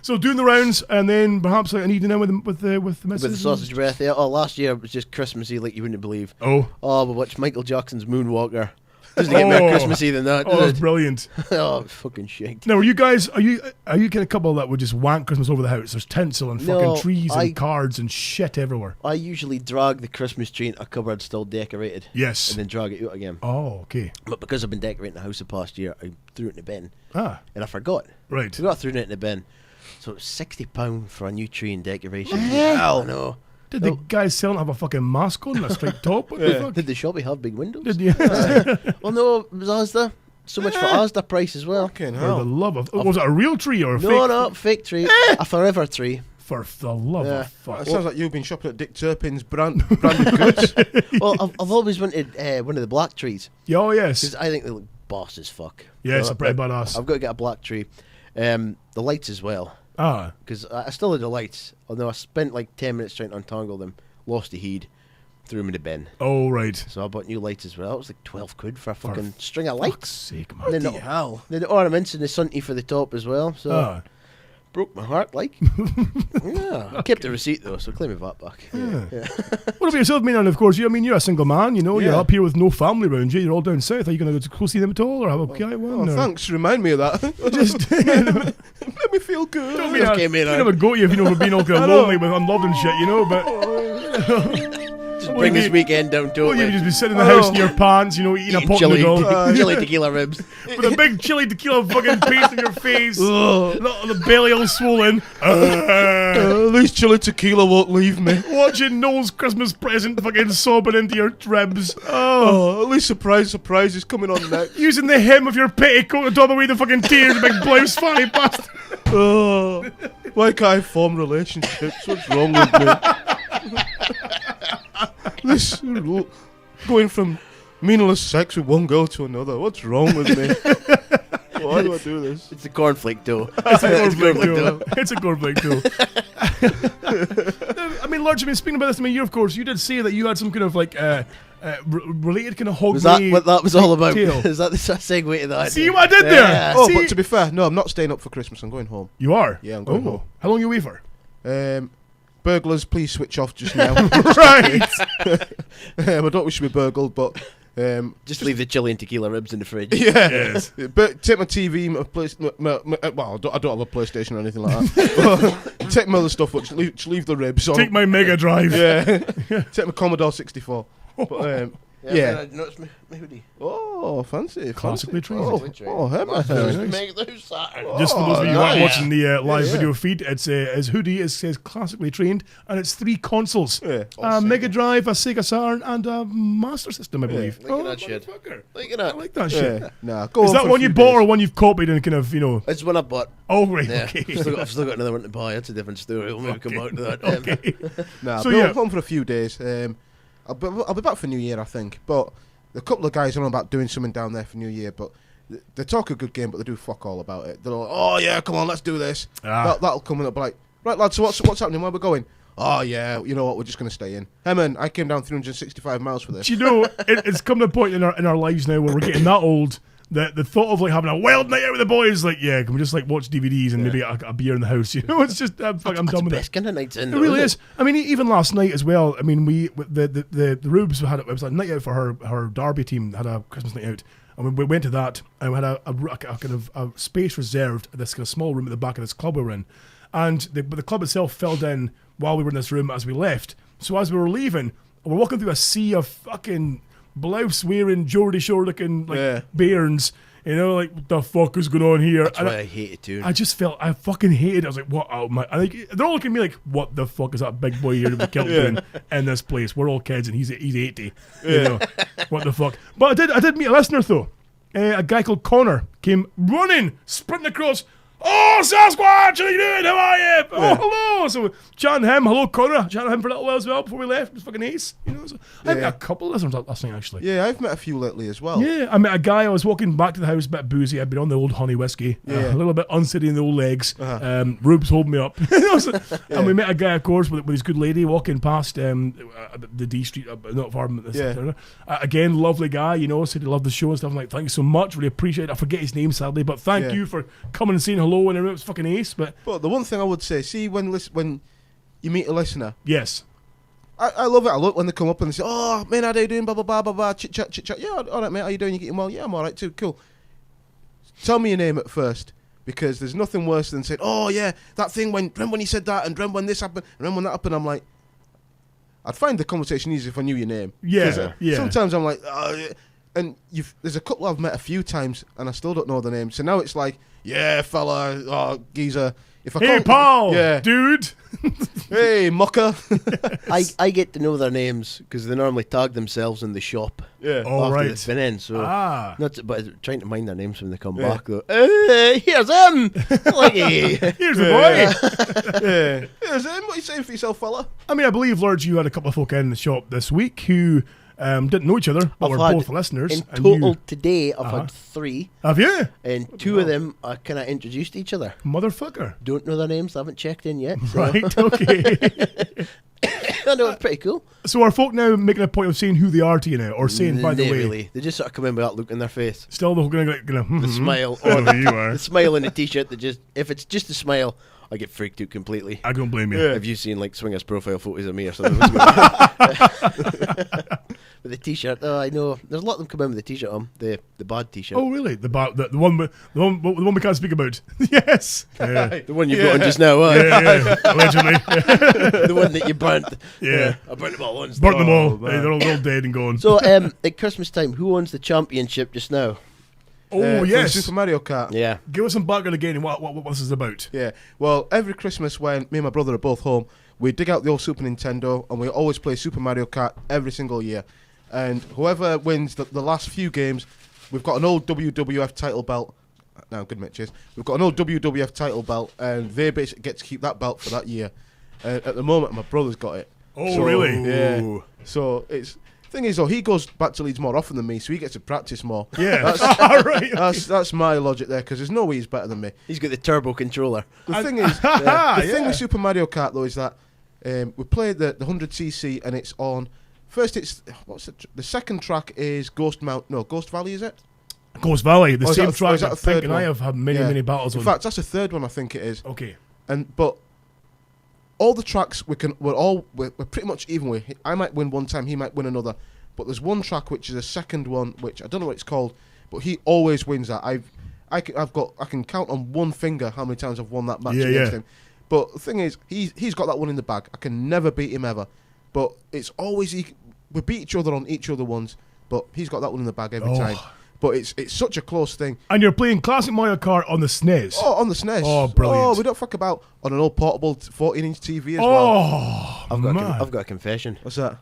So doing the rounds and then perhaps like an evening out with the missus. With the Sausage Breath, yeah. Oh, last year it was just Christmassy like you wouldn't believe. Oh, we watched Michael Jackson's Moonwalker. Doesn't get more Christmassy than that, oh, does it's it? brilliant. Oh, fucking shit. Now, are you guys? Are you kind of couple that would just wank Christmas over the house? There's tinsel and fucking No, trees and I- cards and shit everywhere. I usually drag the Christmas tree into a cupboard still decorated. Yes. And then drag it out again. Oh, okay. But because I've been decorating the house the past year, I threw it in the bin. Ah, And I forgot. right. So I threw it in the bin. So it was £60 for a new tree and decoration. Hell. I know. Did the guys selling have a fucking mask on and a striped top? What the fuck? Did the shoppy have big windows? Did you? Well, no, it was Asda. So much for Asda price as well. Fucking For the hell. love of... Was it a real tree or a No, fake? no, fake tree. A forever tree. For the love Yeah. of fuck. That sounds like you've been shopping at Dick Turpin's branded goods. Well, I've always wanted one of the black trees. Yeah, oh, yes. Because I think they look boss as fuck. Yes, So a pretty badass. I've got to get a black tree. The lights as well. Ah, Because I still had the lights. Although I spent like 10 minutes trying to untangle them. Lost the heat. Threw them in the bin. oh, right. So I bought new lights as well. It was like 12 quid for a fucking string of lights. Fuck's sake, man. And then Bloody hell. Then the ornaments and the sunty for the top as well. So Ah, broke my heart, like. Yeah. I kept the receipt though, so claim me that back. yeah. What about yourself, man? And of course, you're a single man, you know, you're Yeah. up here with no family around you, you're all down south. Are you going to go see them at all or have a quiet one? Oh, or thanks. Remind me of that. Just Let me feel good. don't mean Okay, mate, I never go to you if you know for being all kind of I know. lonely with unloved and shit, you know, but Just bring this weekend down to well, you it. just be sitting in the house in your pants, you know, eating a pot chili, noodle chili tequila ribs. with a big chili tequila fucking paste in your face, the belly all swollen. least chili tequila won't leave me. Watching Noel's Christmas present fucking sobbing into your ribs. Oh. At least surprise is coming on next. Using the hem of your petticoat to dab away the fucking tears, big blouse fanny bastard. Oh, why can't I form relationships? What's wrong with me? This going from meaningless sex with one girl to another. What's wrong with me? Why do I do this? It's the cornflake dough. It's a cornflake dough. It's a cornflake dough. I mean, Lurch, speaking about this, you, of course, you did say that you had some kind of like related kind of hog. Was that what that was all about? Tale. Is that the segue to that? See what I did there? Yeah. Oh, See? but to be fair, no, I'm not staying up for Christmas. I'm going home. You are? Yeah, I'm going home. How long are you away for? Burglars, please switch off just now. Right. I don't wish to be burgled, but Just leave the chili and tequila ribs in the fridge. yeah. Yes. But take my TV, my well, I don't have a PlayStation or anything like that. But take my other stuff, but just leave the ribs on. Take my Mega Drive. Yeah. Take my Commodore 64. But yeah. I noticed my hoodie. Oh, fancy. Classically trained. Oh, hey, man. Make those Saturn. Just for those of you who aren't nice. watching the live Yeah. video feed, it's his hoodie. It says classically trained, and it's 3 consoles: Yeah. a Mega Drive, a Sega Saturn, and a Master System, I believe. Look at that shit. motherfucker. Look at I that. like that shit. Yeah. Nah, go Is on that for a one you few bought days. or one you've copied and kind of, It's one I bought. Oh, right, Yeah. okay. I've still got another one to buy. That's a different story. We'll maybe come out to that. Okay. Nah, So, so yeah. home for a few days. I'll be back for New Year, I think. But a couple of guys are on about doing something down there for New Year, but they talk a good game, but they do fuck all about it. They're like, oh yeah, come on, let's do this. That'll come and it'll be like, right lads, so what's happening? Where we're going? Oh yeah, you know what? We're just going to stay in. Hey man, I came down 365 miles for this. Do you know, it's come to a point in our lives now where we're getting that old that the thought of like having a wild night out with the boys, like, yeah, can we just like watch DVDs and maybe a beer in the house? You know, it's just I'm done That's the with it. best kind of nights in. It really is. I mean, even last night as well. I mean, the Rubes had it was a night out for her Derby team had a Christmas night out, and we went to that and we had a kind of a space reserved, this kind of small room at the back of this club we were in, and the club itself filled in while we were in this room as we left. So as we were leaving, we're walking through a sea of fucking blouse wearing Geordie Shore looking like bairns. You know, like, what the fuck is going on here? That's why I hate it too. I just felt, I fucking hated it. I was like, what? Oh my. They're all looking at me like, what the fuck is that big boy here with the kilt doing in this place? We're all kids and he's 80. You know, what the fuck? But I did meet a listener though. A guy called Connor came running, sprinting across. Oh, Sasquatch, how you doing? How are you? Oh, hello. So, chatting him. Hello, Connor. Chatting him for a little while as well before we left. It was fucking ace. You know, so I met a couple of listeners last night, actually. Yeah, I've met a few lately as well. Yeah, I met a guy. I was walking back to the house, a bit boozy. I'd been on the old honey whiskey, a little bit unsteady in the old legs. Rubes holding me up. And we met a guy, of course, with his good lady walking past the D Street, not far from this. Again, lovely guy, you know, said he loved the show and stuff. I'm like, thank you so much. Really appreciate it. I forget his name, sadly, but thank you for coming and saying hello. And it was fucking ace. But the one thing I would say, see, when you meet a listener, yes. I love it. I love when they come up and they say, "Oh, man, how are you doing? Blah blah blah blah blah. Chit chat. Yeah, all right, mate. How you doing? You getting well? Yeah, I'm all right too. Cool. Tell me your name at first, because there's nothing worse than saying, "Oh yeah, that thing remember when you said that, and remember when this happened, and remember when that happened." I'm like, I'd find the conversation easier if I knew your name. Yeah. Sometimes I'm like, and there's a couple I've met a few times, and I still don't know the name. So now it's like, yeah, fella, geezer. If I Hey, can't- Paul, yeah, dude. hey, mucker. I get to know their names because they normally tag themselves in the shop Yeah. Oh, after right. they've been in. So but trying to mind their names when they come Yeah. back though. Here's him. Like, hey. Here's the boy. Yeah. Here's him. What are you saying for yourself, fella? I mean, I believe, Lord, you had a couple of folk in the shop this week who didn't know each other, but I've were had both listeners. In and total you, today, I've had 3, have you? and 2 of them I kind of introduced each other. Motherfucker. Don't know their names. I haven't checked in yet. So. Right, okay. I know it's pretty cool. So are folk now making a point of saying who they are to you now, or saying, by the They way, really, they just sort of come in with that look in their face, still they're going to the smile, Oh, or there you are. the smile in the t-shirt. That just, if it's just a smile, I get freaked out completely. I don't blame you. Have you seen like swingers profile photos of me or something? With the t-shirt, oh, I know. There's a lot of them come in with the t-shirt on, the bad t-shirt. Oh, really? The one we can't speak about. Yes. The one you've got on just now, Yeah, allegedly. the one that you burnt. Yeah. I burnt them all once. Burnt them all. man. Hey, they're all dead and gone. So, at Christmas time, who owns the championship just now? Oh, yes. Super Mario Kart. Yeah. Give us some background again and what this is about. Yeah. Well, every Christmas when me and my brother are both home, we dig out the old Super Nintendo and we always play Super Mario Kart every single year. And whoever wins the last few games, we've got an old WWF title belt. Now, good matches. We've got an old WWF title belt, and they basically get to keep that belt for that year. At the moment, my brother's got it. Oh, really? Yeah. So it's thing is, though, he goes back to Leeds more often than me, so he gets to practice more. Yeah. Right. That's my logic there, because there's no way he's better than me. He's got the turbo controller. The thing is, the thing with Super Mario Kart though is that we played the 100cc, and it's on. First, it's the second track is Ghost Valley, is it? Ghost Valley, the same track that that a third Pink and I one? have had many battles In on. fact, that's the third one I think it is. Okay. But all the tracks we're pretty much even with. I might win one time, he might win another. But there's one track which is a second one, which I don't know what it's called, but he always wins that. I can count on one finger how many times I've won that match against him. But the thing is, he's got that one in the bag. I can never beat him ever. But it's always we beat each other on each other ones, but he's got that one in the bag every time. But it's such a close thing. And you're playing classic Mario Kart on the SNES. Oh, on the SNES. Oh, brilliant. Oh, we don't fuck about on an old portable 14-inch TV as well. Oh, I've got a confession. What's that?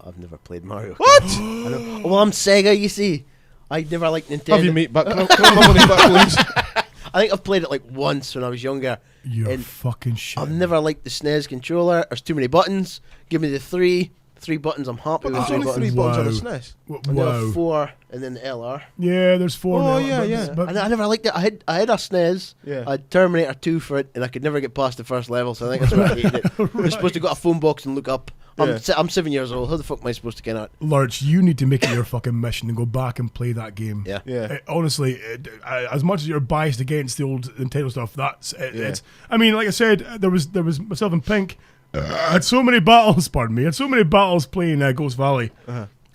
I've never played Mario Kart. What? I know. Well, I'm Sega, you see. I never liked Nintendo. Have your meat back. Can I have my money back, please? I think I've played it like once when I was younger. You're fucking shit. I've never liked the SNES controller. There's too many buttons. Give me the three buttons. I'm happy with There's three only buttons. 3 buttons Wow. on a SNES. And then Wow. 4, and then the LR. Yeah, there's 4 Oh, now. yeah. And I never liked it. I had a SNES. Yeah. I had Terminator 2 for it, and I could never get past the first level. So I think that's why I hated it. You're supposed to go to a phone box and look up. Yeah. I'm 7 years old. How the fuck am I supposed to get out? Lurch, you need to make it your fucking mission and go back and play that game. Yeah. Yeah. Honestly, as much as you're biased against the old Nintendo stuff, it's. I mean, like I said, there was myself and Pink. Had so many battles. Pardon me. Had so many battles playing Ghost Valley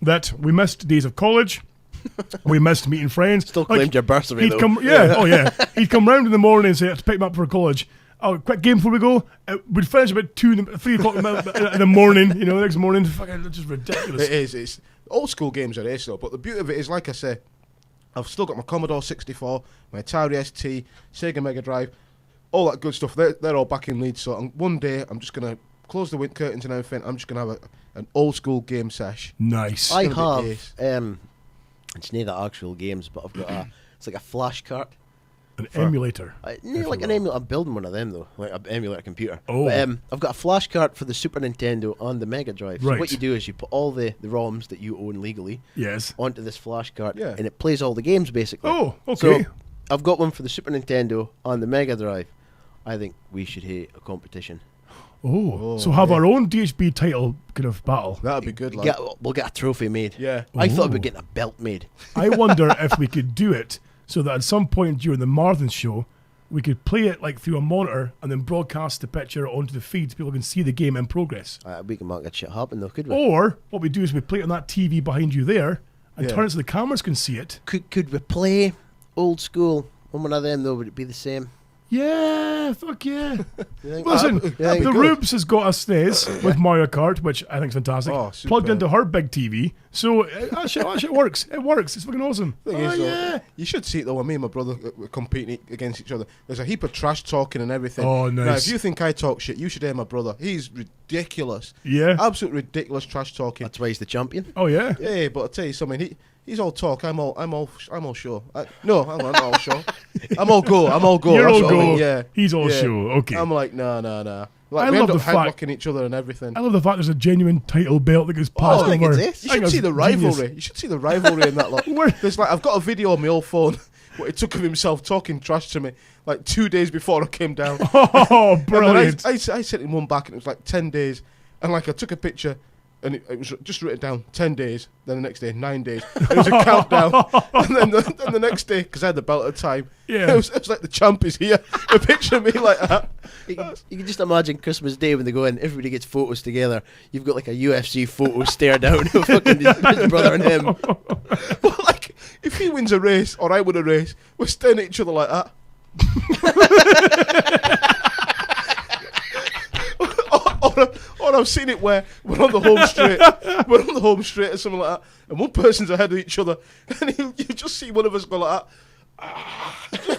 that we missed days of college. We missed meeting friends. Still claimed your bursary, he'd though. come, yeah, oh yeah. He'd come round in the morning and say, I have to pick him up for college. Oh, quick game before we go. We'd finish about 3 o'clock in the morning. You know, the next morning. Fucking, it's just ridiculous. It is. It's old school games are ace though. But the beauty of it is, like I say, I've still got my Commodore 64, my Atari ST, Sega Mega Drive, all that good stuff. They're all back in Leeds. So one day I'm just gonna close the wind curtains and everything. I'm just gonna have an old school game sesh. Nice. I gonna be have it's not the actual games, but I've got it's like a flash cart. An emulator. Like an emulator. I'm building one of them though, like an emulator computer. Oh. But, I've got a flash cart for the Super Nintendo on the Mega Drive. So Right. what you do is you put all the ROMs that you own legally Yes. onto this flash cart, Yeah. and it plays all the games basically. Oh, okay. So I've got one for the Super Nintendo on the Mega Drive. I think we should have a competition. So have our own DHB title kind of battle. That'd be good. Like. We'll get a trophy made. Yeah. I thought Ooh. about getting a belt made. I wonder if we could do it so that at some point during the marathon show, we could play it like through a monitor and then broadcast the picture onto the feed so people can see the game in progress. We can make that shit happen though, could we? Or what we do is we play it on that TV behind you there and Yeah. turn it so the cameras can see it. Could we play old school on one of them though? Would it be the same? Yeah, fuck yeah. You think? Listen, that'd be the good. Rubes has got a SNES with Mario Kart, which I think is fantastic, Oh, super. plugged into her big TV. So that shit works. It works. It's fucking awesome. Thing Oh, is, though, yeah. you should see it though. When me and my brother were competing against each other, there's a heap of trash talking and everything. Oh, Now, nice. if you think I talk shit, you should hear my brother. He's ridiculous. Yeah. Absolute ridiculous trash talking. That's why he's the champion. Oh, yeah. Yeah, but I'll tell you something. He's all talk. I'm all sure. No, I'm not all sure. I'm all go. You're That's all what I go. mean, yeah. He's all Yeah. show. Okay. I'm like, nah. Like, I we love end up the fact- headlocking each other and everything. I love the fact there's a genuine title belt that goes past I think over. it is. You I think should see that's the rivalry. genius. You should see the rivalry in that lot. Where- There's like I've got a video on my old phone what it took of himself talking trash to me like 2 days before I came down. Oh, And then brilliant. I sent him one back and it was like 10 days. And like I took a picture and it was just written down 10 days. Then the next day, 9 days. It was a countdown. And then the next day, because I had the belt at the time, Yeah. it was like the champ is here. A picture of me like that. You can just imagine Christmas Day when they go in, everybody gets photos together. You've got like a UFC photo stare down of fucking his brother and him. But like, if he wins a race or I win a race, we're staring at each other like that. or I've seen it where we're on the home straight or something like that, and one person's ahead of each other, and you just see one of us go like that.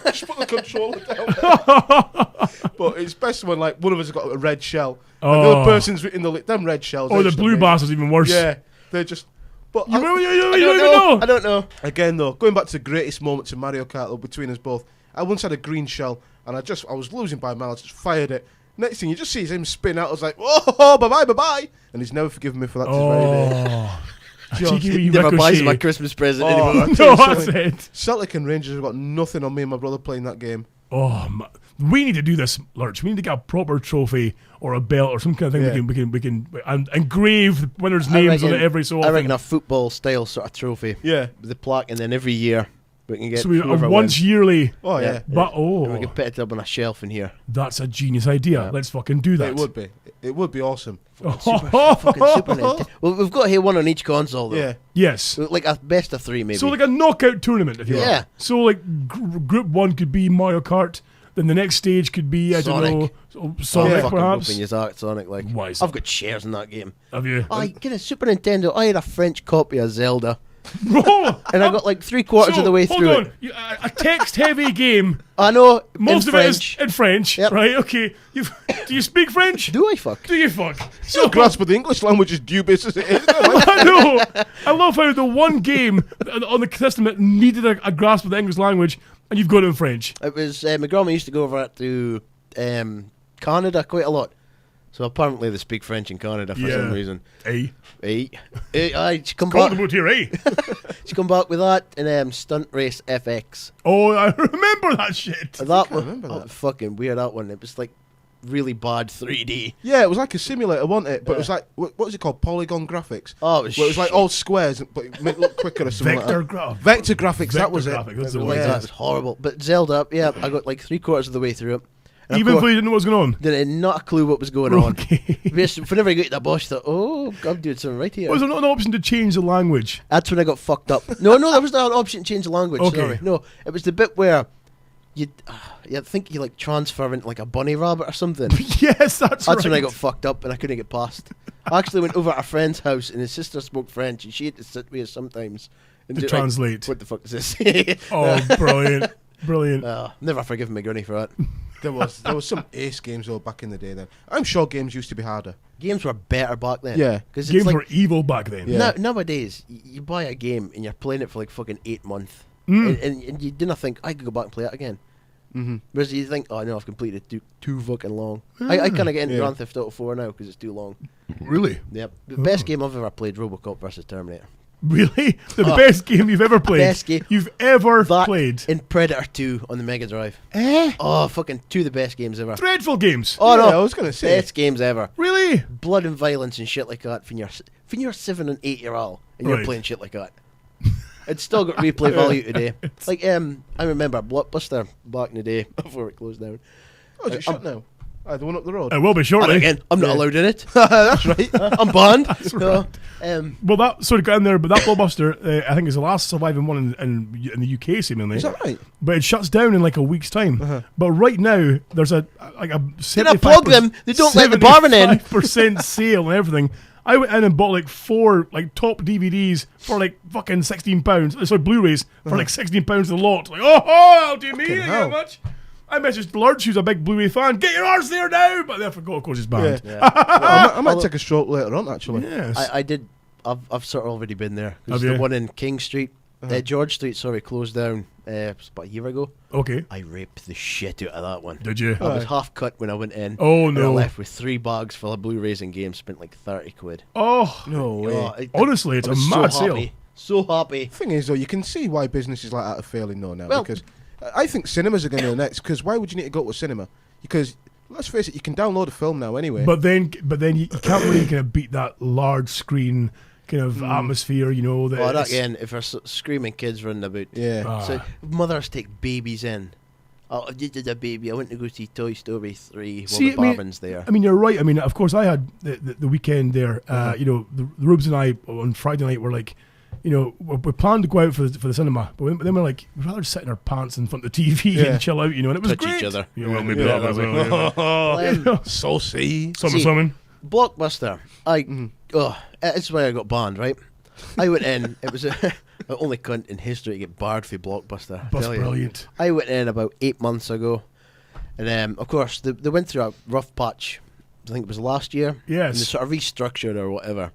just put the controller down. But it's best when like one of us has got a red shell, and the other person's in them red shells. Oh, they're the just blue amazing. bastard's even worse. Yeah, they're just. But You don't even I know. don't know. again, though, going back to the greatest moments in Mario Kart though, between us both, I once had a green shell, and I was losing by miles, just fired it. Next thing you just see him spin out. I was like, "Oh, bye bye," and he's never forgiven me for that. To this very day. Oh, cheeky wee Never buys ricochet. my Christmas present Oh, anymore. No, that's it. Celtic and Rangers have got nothing on me and my brother playing that game. Oh, we need to do this, Lurch. We need to get a proper trophy or a belt or some kind of thing Yeah. we can and engrave the winners' I names on reckon- it every so I often. reckon a football style sort of trophy. Yeah. With the plaque, and then every year we can get So we whoever once wins. yearly. Oh yeah. But And we can put it up on a shelf in here. that's a genius idea. Yeah. Let's fucking do that. It would be. It would be awesome. Fucking Super Nintendo. Well, we've got here one on each console though. Yeah. Yes. So like a best of 3 maybe. So like a knockout tournament, if you Yeah. like. So like group 1 could be Mario Kart. Then the next stage could be Sonic. Sonic fucking perhaps. open your Sonic like. Why is I've it? got shares in that game. Have you? I get a Super Nintendo. I had a French copy of Zelda, Oh, and I got like 3/4 of the way through hold on. it. A text-heavy game. I know. Most in of French. it is in French, Yep. right? Okay. Do you speak French? Do I fuck? Do you fuck? So grasp of the English language is dubious as it is. I know. I love how the one game on the system that needed a grasp of the English language, and you've got it in French. It was my grandma used to go over to Canada quite a lot. So apparently they speak French in Canada for some reason. Hey. She come Call back. about here, eh? She come back with that and Stunt Race FX. Oh, I remember that shit. That one, remember that. fucking weird. That one. It was like really bad 3D. Yeah, it was like a simulator, wasn't it? But it was like, what was it called? Polygon graphics. Oh, it was Where it was like all squares, but it made it look quicker or something Vector like that. graph. Vector graphics, that was graphics, that's it. the Like one. that. It was horrible. But Zelda, yeah, I got like 3/4 of the way through it. And of Even course, though you didn't know what was going on. did not a clue what was going on. Okay. Whenever I got to that boss, I thought, oh, I'm doing something right here. Was there not an option to change the language? That's when I got fucked up. No, there was not an option to change the language. Okay. Sorry. No, it was the bit where you think you like transfer into like a bunny rabbit or something. Yes, that's right. That's when I got fucked up and I couldn't get past. I actually went over to a friend's house and his sister spoke French and she had to sit with us sometimes and To do, translate. Like, what the fuck is this? Oh, brilliant. Brilliant. Never forgiven my granny for that. There was some ace games though back in the day. Then I'm sure games used to be harder. Games were better back then. Yeah. because Games it's like were evil back then. Yeah. nowadays you buy a game and you're playing it for like fucking 8 months Mm. and you didn't think I could go back and play it again. Mm-hmm. Whereas you think, oh no, I've completed it too fucking long. I kind of get into Yeah. Grand Theft Auto 4 now because it's too long. Really? Yep. The best game I've ever played, RoboCop versus Terminator. Really? The best game you've ever played? Best game. You've ever That played? in Predator 2 on the Mega Drive. Eh? Oh, fucking 2 of the best games ever. Dreadful games. Oh Yeah, no, I was gonna say. best games ever. Really? Blood and violence and shit like that. When you're 7 and 8 year old and you're Right. playing shit like that. It's still got replay value today. Like I remember Blockbuster back in the day before it closed down. Oh, is it shut now? The one up the road. It will be And shortly. again, I'm not Yeah. allowed in it. That's right. I'm banned. That's So, right. Well, that sort of got in there, but that Blockbuster, I think, is the last surviving one in the UK, seemingly. Is that right? But it shuts down in like a week's time. But right now, there's a 75%. Did I plug them? They don't let the barman in. 75% sale and everything. I went in and bought like 4 like top DVDs for like fucking £16. Sorry, Blu-rays for like £16 a lot. Like, that'll do me. Thank you very hell. much. I messaged Lurch, who's a big Blu-ray fan. Get your arse there now! But I forgot, of course, it's banned. Yeah. Yeah. I might take a stroke later on, actually. Yes. I did. I've sort of already been there. Have Because you? the one in King Street, George Street, sorry, closed down it was about a year ago. Okay. I raped the shit out of that one. Did you? I was half cut when I went in. Oh, And I no. left with 3 bags full of Blu-rays and games. Spent like 30 quid. Oh, No way. honestly, it's I a was mad so sale. happy. So happy. Thing is, though, you can see why businesses like that are failing though now. Well- Because I think cinemas are going to next. Because why would you need to go to a cinema? Because let's face it, you can download a film now anyway. But then you can't really kind of beat that large screen kind of atmosphere, you know. Well, that it's- again, if there's screaming kids running about. yeah. Ah. So mothers take babies in. Oh, I did a baby. I went to go see Toy Story 3 while See, the I mean- barman's there. I mean, you're right. I mean, of course, I had the weekend there. You know, the Rubes and I on Friday night were like, you know, we planned to go out for the cinema, but then we're like, we'd rather sit in our pants in front of the TV Yeah. and chill out, you know, and it was Touch great. each other. Yeah, well, maybe Yeah, that as well. Well, Saucy. Summon, See, summon. Blockbuster. It's why I got banned, right? I went in. It was the only cunt in history to get barred for Blockbuster. That's Tell you. brilliant. I went in about 8 months ago, and of course they went through a rough patch. I think it was last year. Yes. And they sort of restructured or whatever.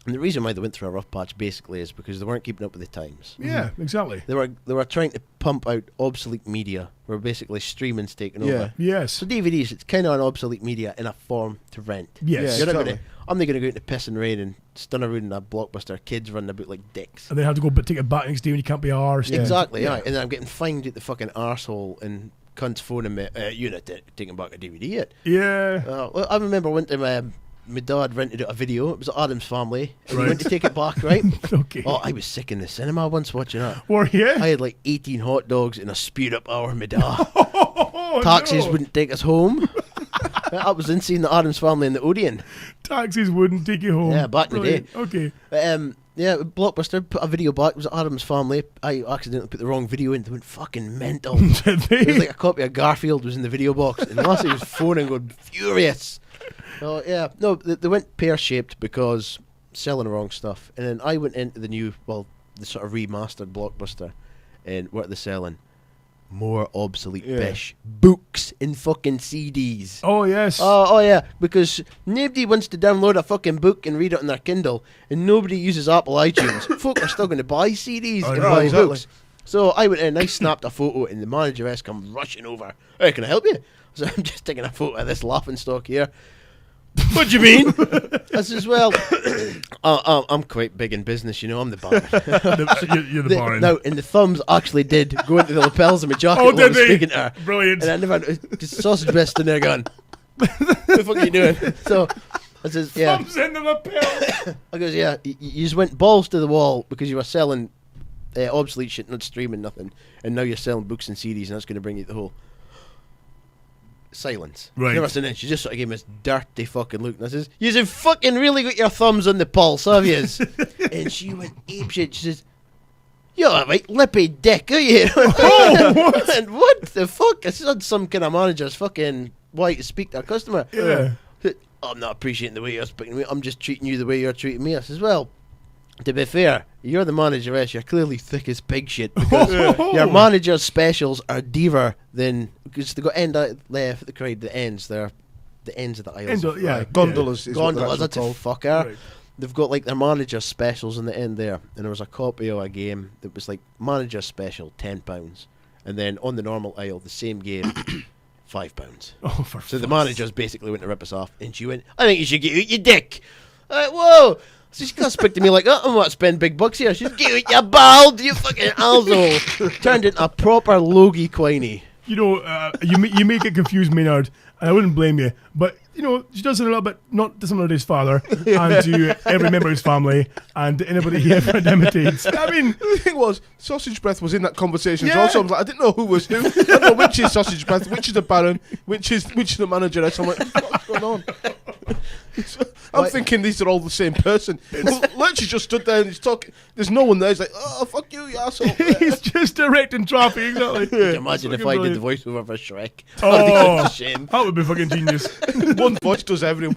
And the reason why they went through a rough patch basically is because they weren't keeping up with the times. Yeah, exactly. They were trying to pump out obsolete media, where basically streaming's taken over. Yes. So DVDs, it's kind of an obsolete media in a form to rent. Yes. Yeah, You're not exactly. I'm not going to go out in the piss and rain and stun around a Blockbuster. Kids running about like dicks. And they have to go but take it back next day when you can't be arsed. Yeah. Exactly, yeah. And then I'm getting fined at the fucking arsehole and cunts phoning me, you're not taking back a DVD yet. Yeah. Well, I remember one time my dad rented out a video. It was Adam's Family. And Right. he went to take it back, right? Okay. Oh, I was sick in the cinema once watching that. Or yeah. I had like 18 hot dogs and a spewed up hour my dad. Oh, Taxis no. wouldn't take us home. That was in seeing the Adam's Family in the Odeon. Taxis wouldn't take you home. Yeah, back in the day. Brilliant. Okay. Yeah, Blockbuster put a video back. It was Adam's Family. I accidentally put the wrong video in. They went fucking mental. Did they? It was like a copy of Garfield was in the video box, and Lassie was phoning, going furious. Oh yeah, no, they went pear-shaped because selling the wrong stuff. And then I went into the sort of remastered Blockbuster, and what are they selling? More obsolete bish. Books and fucking CDs. Oh, yes. Oh yeah, because nobody wants to download a fucking book and read it on their Kindle, and nobody uses Apple iTunes. Folk are still going to buy CDs I and know, buy exactly. books. So I went in, I snapped a photo, and the manageress come rushing over. Hey, can I help you? So I'm just taking a photo of this laughing stock here. What do you mean? I says, well, I'm quite big in business, you know. I'm the baron. So you're the baron. Now, and the thumbs actually did go into the lapels of my jacket Oh, while I did was they? speaking to her. Brilliant. And I never, just sausage breast in there going, what the fuck are you doing? So I says, yeah. Thumbs in the lapel. I goes, yeah, you just went balls to the wall because you were selling obsolete shit, not streaming nothing, and now you're selling books and CDs, and that's going to bring you the whole silence. Right. Never seen it. She just sort of gave me this dirty fucking look, and I says, you've fucking really got your thumbs on the pulse, have yous? And she went apeshit. She says, you're a right lippy dick, are you? Oh, what? And what the fuck? I said, some kind of manager's fucking way to speak to a customer. Yeah. I'm not appreciating the way you're speaking to me. I'm just treating you the way you're treating me. I says, well, to be fair, you're the manageress. You're clearly thick as pig shit because your manager's specials are deeper than, because they got the ends. They're the ends of the aisles. Yeah. Gondolas is what they're Gondolas, actually that's a called. fucker. Right. They've got like their manager's specials in the end there, and there was a copy of a game that was like manager's special, £10, and then on the normal aisle, the same game, £5. Oh, for So the fuck's managers basically went to rip us off, and she went, I think you should get out your dick. Whoa! So she can't speak to me like, oh, I'm not spending big bucks here. She's get out your bald, you fucking asshole. Turned into a proper Logie Quiney. You know, you make it confuse Maynard, and I wouldn't blame you. But you know, she does it a little bit not dissimilar to his father, and to every member of his family, and to anybody he ever imitates. I mean, The thing was, Sausage Breath was in that conversation. So Yeah. also, I was like, I didn't know who was who. I don't know which is Sausage Breath, which is the Baron, which is the manager. So I'm like, what's going on? So I'm Right. thinking these are all the same person. Well, literally just stood there and he's talking. There's no one there. He's like, oh, fuck you asshole. he's just directing traffic. Exactly. Could you imagine if Fucking I did the brilliant. voiceover for Shrek? Oh. That's a shame. That would be fucking genius. One voice does everyone.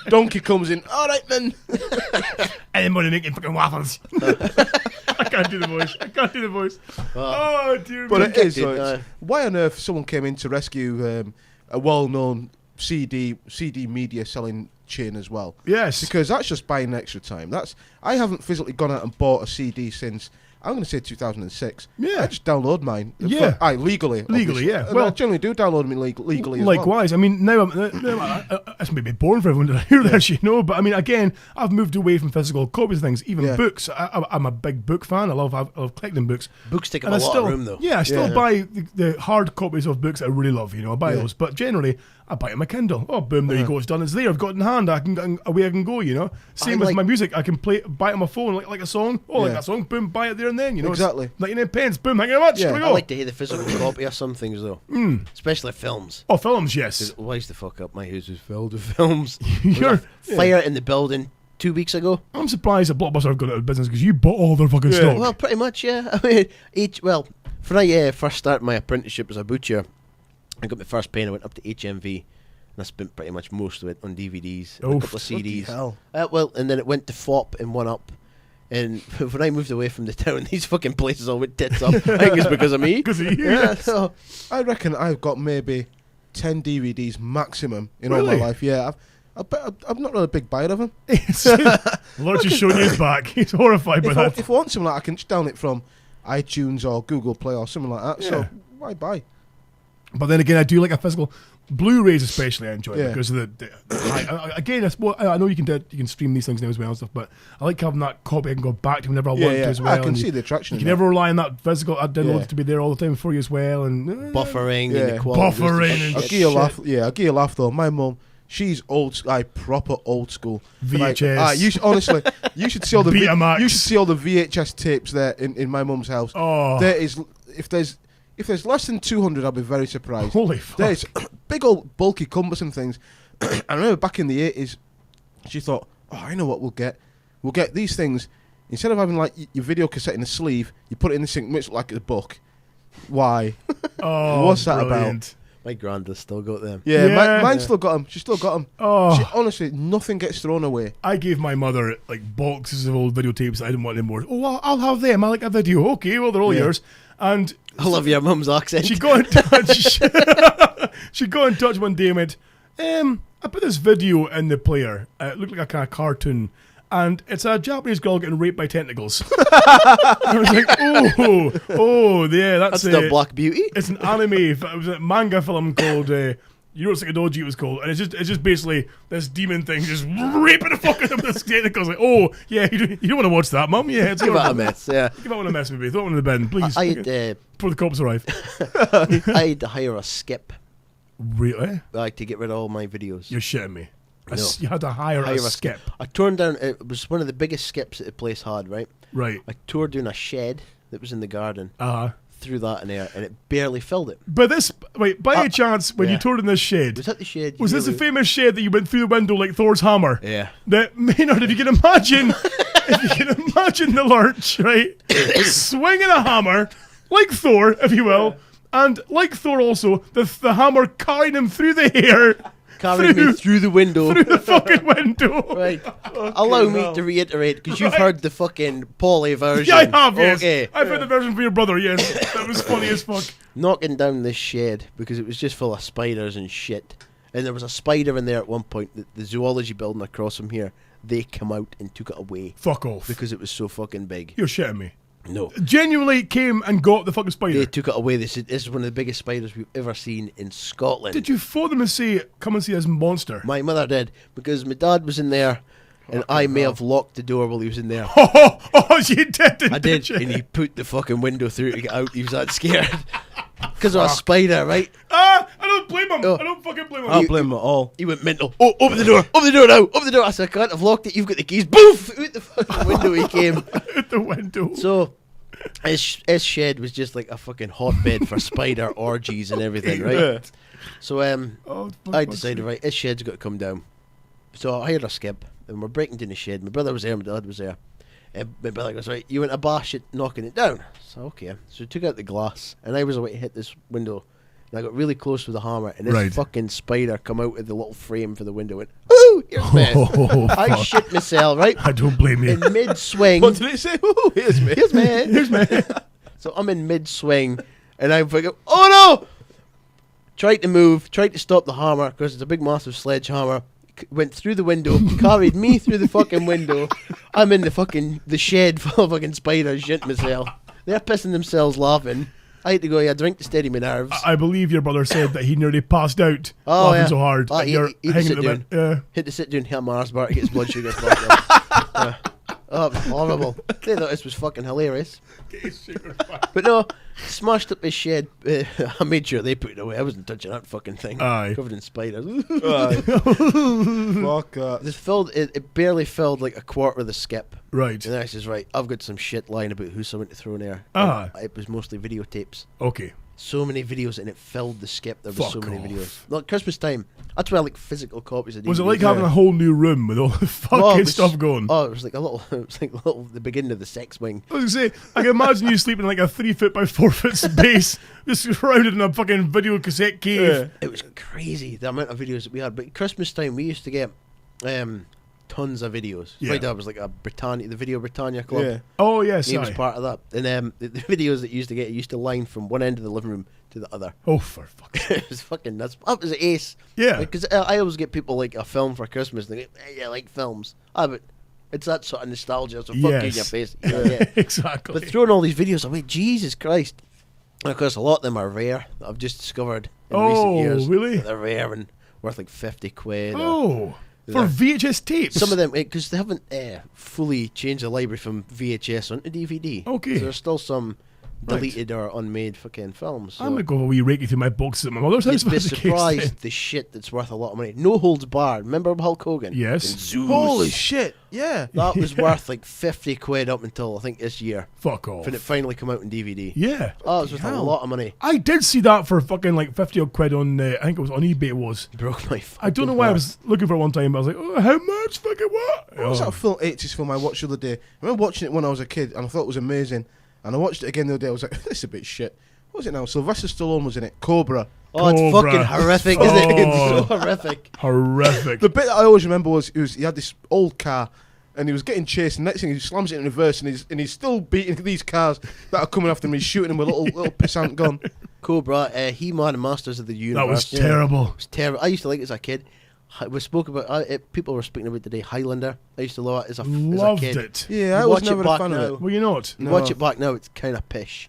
Donkey comes in. All right then. Anybody making fucking waffles? I can't do the voice. Oh dear But me. it is. It, So why on earth someone came in to rescue a well-known CD media selling chain as well? Yes. Because that's just buying extra time. I haven't physically gone out and bought a CD since, I'm going to say 2006. Yeah. I just download mine. Yeah. Legally. Legally, obviously. yeah. And Well- I generally do download them legally as well. Likewise, I mean, now it's maybe boring for everyone to hear this, you know. But I mean, again, I've moved away from physical copies of things, even Yeah. books. I'm a big book fan. I love collecting books. Books take up And a I lot still, of room, though. yeah, I still Yeah. buy the hard copies of books I really love. You know, I buy those. But generally, I buy it on my Kindle. Oh, boom! There you go. It's done. It's there. I've got it in hand. Away I can go. You know. Same I with like- my music. I can buy it on my phone like a song. Oh, like Yeah. that song. Boom! Buy it there and then. You know. It's Exactly. 99 pence. Boom! Thank you very much. Yeah. Here we I go. like to hear the physical copy of some things, though. Especially films. Oh, films. Yes. Why's the fuck up? My house was filled with films. You're. Fire in the building 2 weeks ago. I'm surprised that Blockbuster have got out of business because you bought all their fucking stock. Well, pretty much, yeah. I mean, when I first started my apprenticeship as a butcher, I got my first pen. I went up to HMV, and I spent pretty much most of it on DVDs, and Oh, a couple of Bloody CDs. hell. And then it went to FOP and 1UP, And when I moved away from the town, these fucking places all went tits up. I think it's because of me. Because of you. Yeah, so I reckon I've got maybe 10 DVDs maximum in all my Really? life. Yeah, I'm not really a big buyer of them. Lord just showing you his back. He's horrified by that. If I want something like I can just down it from iTunes or Google Play or something like that. Yeah. So why buy? But then again, I do like a physical. Blu-rays especially I enjoy Yeah. because of again, I know you can stream these things now as well and stuff, but I like having that copy I can go back to whenever I want to as well. I can and see the attraction. you in can that. never rely on that physical. I download Yeah. it to be there all the time for you as well, and buffering Yeah. and the quality. Buffering and I'll shit. give you a laugh. Yeah, I'll give you a laugh though. My mum, she's proper old school. VHS. Honestly, you should see all the Betamax. you should see all the VHS tapes there in my mum's house. Oh. There is if there's less than 200, I'll be very surprised. Holy fuck. There's big old bulky cumbersome things. I remember back in the 80s, she thought, "Oh, I know what we'll get. We'll get these things instead of having like your video cassette in a sleeve. You put it in the sink, makes it look like a book. Why? Oh, What's that brilliant. My granddad's still got them. Yeah, Yeah. mine still got them. She still got them. Oh. Honestly, nothing gets thrown away. I gave my mother like boxes of old videotapes that I didn't want anymore. Oh, I'll have them. I like a video. Okay, well they're all Yeah. yours. And I love your mum's accent. she got in touch. She got in touch one day and went, I put this video in the player. It looked like a kind of cartoon. And it's a Japanese girl getting raped by tentacles. I was like, yeah, That's the Black Beauty. It's an anime, it was a manga film called Yurotsukadoji it was called, and it's just basically this demon thing just raping the fuck out of this tentacles. Like, oh yeah, you don't want to watch that, mum. Yeah, it's Give that a horrible. mess. Yeah. Give that one a mess, maybe. Throw it one in the bin, please. I Before the cops arrive. I had to hire a skip Really? like to get rid of all my videos. You're shitting me. No. You had to hire a a skip. I turned down. It was one of the biggest skips that the place had. Right. Right. I tore down a shed that was in the garden. Uh-huh. Threw that in there, and it barely filled it. But this, wait, by any chance, when you yeah. toured in this shed, Was that the shed? was this the really- famous shed that you went through the window like Thor's hammer? Yeah. That Maynard, if you can imagine, the lurch, right, swinging a hammer like Thor, if you will, and like Thor also, the hammer carrying him through the air, Carried me through the window. through the fucking window. Right. Allow me to reiterate, because you've Right. heard the fucking Polly version. Yeah, I have. Yes, Okay. I've heard the version for your brother. Yes, that was funny as fuck. Knocking down this shed because it was just full of spiders and shit. And there was a spider in there at one point. The zoology building across from here, they come out and took it away Fuck off. because it was so fucking big. You're shitting me. No. Genuinely came and got the fucking spider. They took it away. They said, this is one of the biggest spiders we've ever seen in Scotland. Did you phone them and say, come and see this monster? My mother did, because my dad was in there, and I may have locked the door while he was in there. Oh, you did. I did, you? and he put the fucking window through to get out. He was that scared. Because of a spider, right? I don't blame him. Oh. I don't fucking blame him. I don't blame him at all. He went mental. Oh, open the door. Open the door now. Open the door. I said, I can't. I've locked it. You've got the keys. Boof! Out the fucking window he came. Out the window. So, his shed was just like a fucking hotbed for spider orgies and everything, right? Yeah. So, Oh, I decided, right, his shed's got to come down. So I hired a skip, and we're breaking down the shed. My brother was there, my dad was there. And my brother goes, right, you want to bash it, knocking it down? So, okay. So we took out the glass, and I was away to hit this window. And I got really close with the hammer, and this Right. fucking spider come out of the little frame for the window and went, ooh, here's me. Oh, I fuck. shit myself, right? I don't blame you. In mid-swing. What did it say? Ooh, here's me. Here's me. Here's me. So I'm in mid-swing, and I'm fucking, oh no! Tried to move, tried to stop the hammer, because it's a big massive sledgehammer. Went through the window, carried me through the fucking window. I'm in the shed full of fucking spiders, shit myself. They're pissing themselves laughing. I had to go, drink to steady my nerves. I believe your brother said that he nearly passed out Oh, laughing yeah. so hard. Oh, that he- you're he hanging sit at the bit. Yeah. Had to sit down and hit Mars bar to get his blood sugar spiked up. Oh, it was horrible. They thought this was fucking hilarious. But no, smashed up his shed. I made sure they put it away. I wasn't touching that fucking thing. Aye. Covered in spiders. Fuck that. It barely filled like a quarter of the skip. Right. And then I says, right, I've got some shit lying about who someone to throw in there. Ah. It was mostly videotapes. Okay. So many videos, and it filled the skip. There was so Fuck many off. videos. Like Christmas time. That's why I like physical copies of Was it DVDs. like having a whole new room with all the fucking Oh, it was- stuff going? Oh, it was like a little. It was like the beginning of the sex wing. I was gonna say, I can imagine you sleeping in like a 3 foot by 4 foot space, just surrounded in a fucking video cassette cave. Yeah. It was crazy the amount of videos that we had. But Christmas time, we used to get tons of videos. Yeah. My dad was like a the Video Britannia Club. Yeah. Oh yes, He was aye. part of that. And the videos that used to get, it used to line from one end of the living room to the other. Oh, for fuck's sake. It was fucking nuts. That was ace. Yeah. Because I always get people like a film for Christmas and they go, hey, I like films. But it's that sort of nostalgia, so fuck you in your Yes. face. Yeah. Exactly. But throwing all these videos away, Jesus Christ. And of course, a lot of them are rare. That I've just discovered in recent years. Really? That they're rare and worth like 50 quid. Oh, for Yeah. VHS tapes. Some of them, because they haven't fully changed the library from VHS onto DVD. Okay. So there's still some Right. deleted or unmade fucking films. So I'm gonna go a wee rakey through my books at my mother's house. you'd be if that's the case surprised then. the shit that's worth a lot of money. No Holds Barred. Remember Hulk Hogan? Yes. In Zeus. Holy shit! Yeah. That was worth like 50 quid up until I think this year Fuck off. when it finally came out in DVD. Yeah. Oh, it was worth a lot of money. I did see that for fucking like 50 odd quid on, I think it was on eBay it was. Broke my I don't know fucking why I heart. was looking for it one time, but I was like, oh, how much? Fucking what? What was that film, 80s film I watched the other day? I remember watching it when I was a kid and I thought it was amazing. And I watched it again the other day. I was like, this is a bit shit. What was it now? Sylvester Stallone was in it. Cobra. Oh, it's Cobra. fucking horrific, isn't it? It's Oh. so horrific. Horrific. The bit that I always remember was he had this old car and he was getting chased. And next thing he slams it in reverse and he's still beating these cars that are coming after him. He's shooting them with a little pissant gun. Cobra, He-Man and Masters of the Universe. That was terrible. It was terrible. I used to like it as a kid. We spoke about people were speaking about today. Highlander. I used to love it as a Loved kid. it. Yeah, I You was watch it never a back fan now. of it. Were you not? You No. watch it back now, it's kind of pish.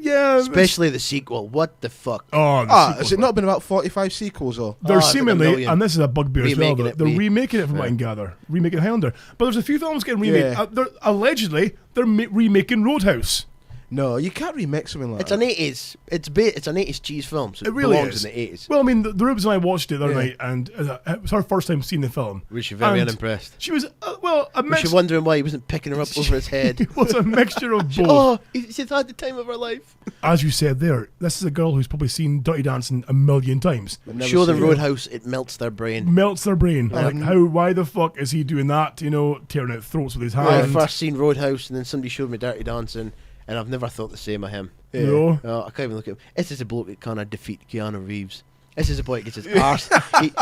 Yeah. Especially the sequel. What the fuck? Oh, the Has sequels it were- not been about 45 sequels or? They're it's like a seemingly, million. and this is a bugbear as well, Remaking they're it, remaking it from what I can gather. Remaking Highlander. But there's a few films getting remade. Yeah. Allegedly, they're remaking Roadhouse. No, you can't remake something like It's that. an 80s. It's an 80s cheese film, so It really belongs is. in the 80s. Well, I mean, the Rubes and I watched it the other Yeah. night, and it was her first time seeing the film. Was she very And unimpressed? She was, a Was mix. she wondering why he wasn't picking her up over his head? It was a mixture of both. Oh, she's had the time of her life. As you said there, this is a girl who's probably seen Dirty Dancing a million times. I've never Show them seen it. Roadhouse, it melts their brain. Melts their brain. Like, why the fuck is he doing that? You know, tearing out throats with his I hand. first seen Roadhouse, and then somebody showed me Dirty Dancing, and I've never thought the same of him. Yeah. No. Oh, I can't even look at him. This is a bloke that kind of defeat Keanu Reeves. This is a boy that gets his arse.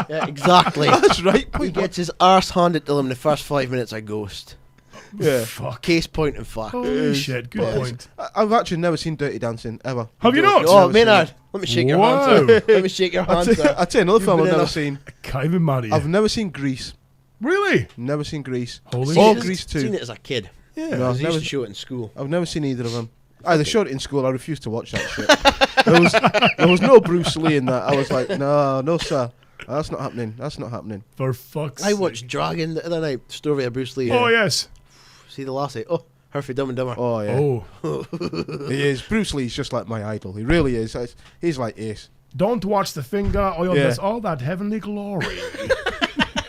Yeah, exactly. That's right. He gets his arse handed to him in the first 5 minutes of Ghost. Yeah. Fuck. Case point and fuck. Holy shit. Good But point. I've actually never seen Dirty Dancing ever. Have you not? Oh, Never seen Maynard, it. let me shake your Wow. hand, sir. Let me shake your I'll hand, tell sir. I'll tell you another You've film been I've in never a- seen. Can't even marry you. I've never seen Grease. Really? Never seen Grease. Holy Oh, shit. Grease 2. Seen it as a kid. Yeah. No. Because they never- used to show it in school. I've never seen either of them. They showed it in school. I refused to watch that shit. There was no Bruce Lee in that. I was like, no, sir. That's not happening. That's not happening. For fuck's I sake. watched Dragon the other night. Story of Bruce Lee. Oh, yes. See the lassie. Oh, her for Dumb and Dumber. Oh yeah, Oh. he is. Bruce Lee's just like my idol. He really is. He's like Ace. Don't watch the finger. All, Yeah. all that heavenly glory.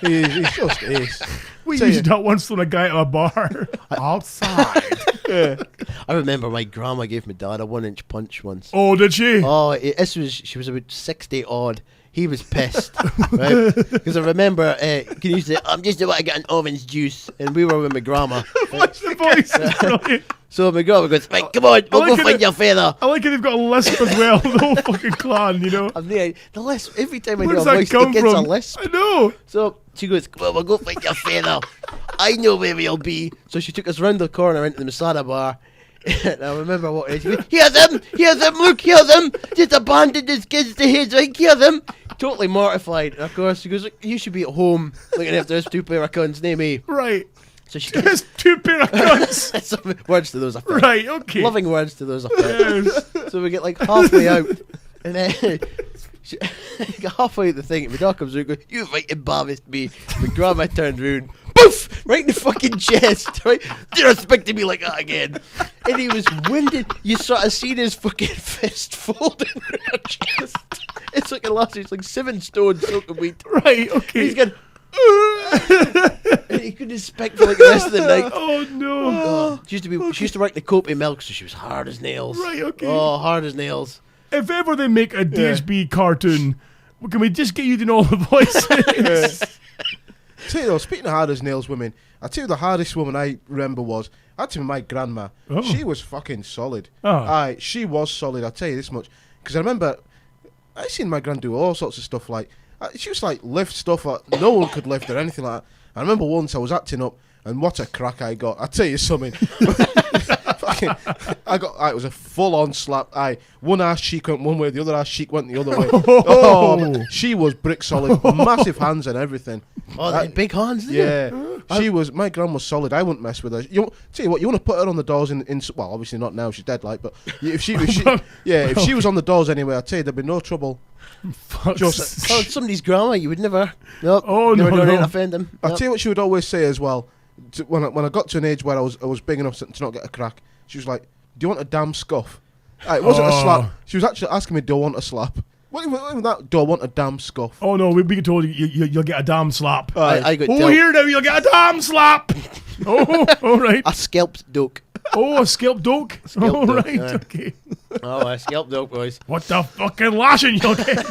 He's just Ace. We Tell used you. to that once when a guy at a bar outside. I remember my grandma gave my dad a 1-inch punch once. Oh, did she? Oh, she was about 60 odd. He was pissed, right? Because I remember, can you say, I'm just about to get an orange juice, and we were with my grandma. What's the voice? It's brilliant. So my grandma goes, right, come on, we'll like go it find that- your feather. I like how they've got a lisp as well, the whole fucking clan, you know? And the lisp, every time I Where do a does that voice, come it gets from? a lisp. I know. So she goes, come on, we'll go find your feather. I know where we'll be. So she took us round the corner into the Masada bar. And I remember what she goes, hear them, look, hear them. Just abandoned his kids to his, right, hear them. Totally mortified. And of course, she goes, you should be at home looking after this two pair of cunts, name me. Right. So she There's two pair of guns. some words to those effect. Right, okay. Loving words to those effect. Yes. So we get like halfway out, and then she, get halfway out the thing, and my dad comes out and goes, "You right embarrassed me." My grandma turned round, poof, right in the fucking chest. Right, you're expecting me like that again. And he was winded. You sort of seen his fucking fist folding in her chest. It's like a last. It's like 7 stone soaking wheat. Right, okay. He's going. And he couldn't speak for like the rest of the night. Oh, no. Oh, she used to work the Copium milk, so she was hard as nails. Right, okay. Oh, hard as nails. If ever they make a DHB cartoon, can we just get you doing all the voices? Tell you though, speaking of hard as nails women, I tell you the hardest woman I remember was actually my grandma. Oh. She was fucking solid. Oh. She was solid. I'll tell you this much because I remember I seen my gran do all sorts of stuff like she was like lift stuff that no one could lift or anything like that. I remember once I was acting up, and what a crack I got. I tell you something. It was a full-on slap. One ass cheek went one way, the other ass cheek went the other way. Oh, she was brick solid, massive hands and everything. Oh, they had big hands, didn't Yeah, she was. My gran was solid. I wouldn't mess with her. Tell you what, you want to put her on the doors in. Well, obviously not now. She's dead, like. But if she was on the doors anyway, I'd tell you there'd be no trouble. Just somebody's grandma, you would never. Nope. Oh, never no, done no. it to offend them. I'll tell you what she would always say as well. When I got to an age where I was big enough to not get a crack, she was like, "Do you want a damn scuff?" It wasn't a slap. She was actually asking me, "Do I want a slap?" What even that? Do I want a damn scuff? Oh no, we get told you'll get a damn slap. I got Oh, here now, you'll get a damn slap. Oh, all right. a scalped doke. Oh, a scalp doke. Scalp All doke, right, aye. okay. Oh, a scalped doke, boys. What the fucking lashing you'll get?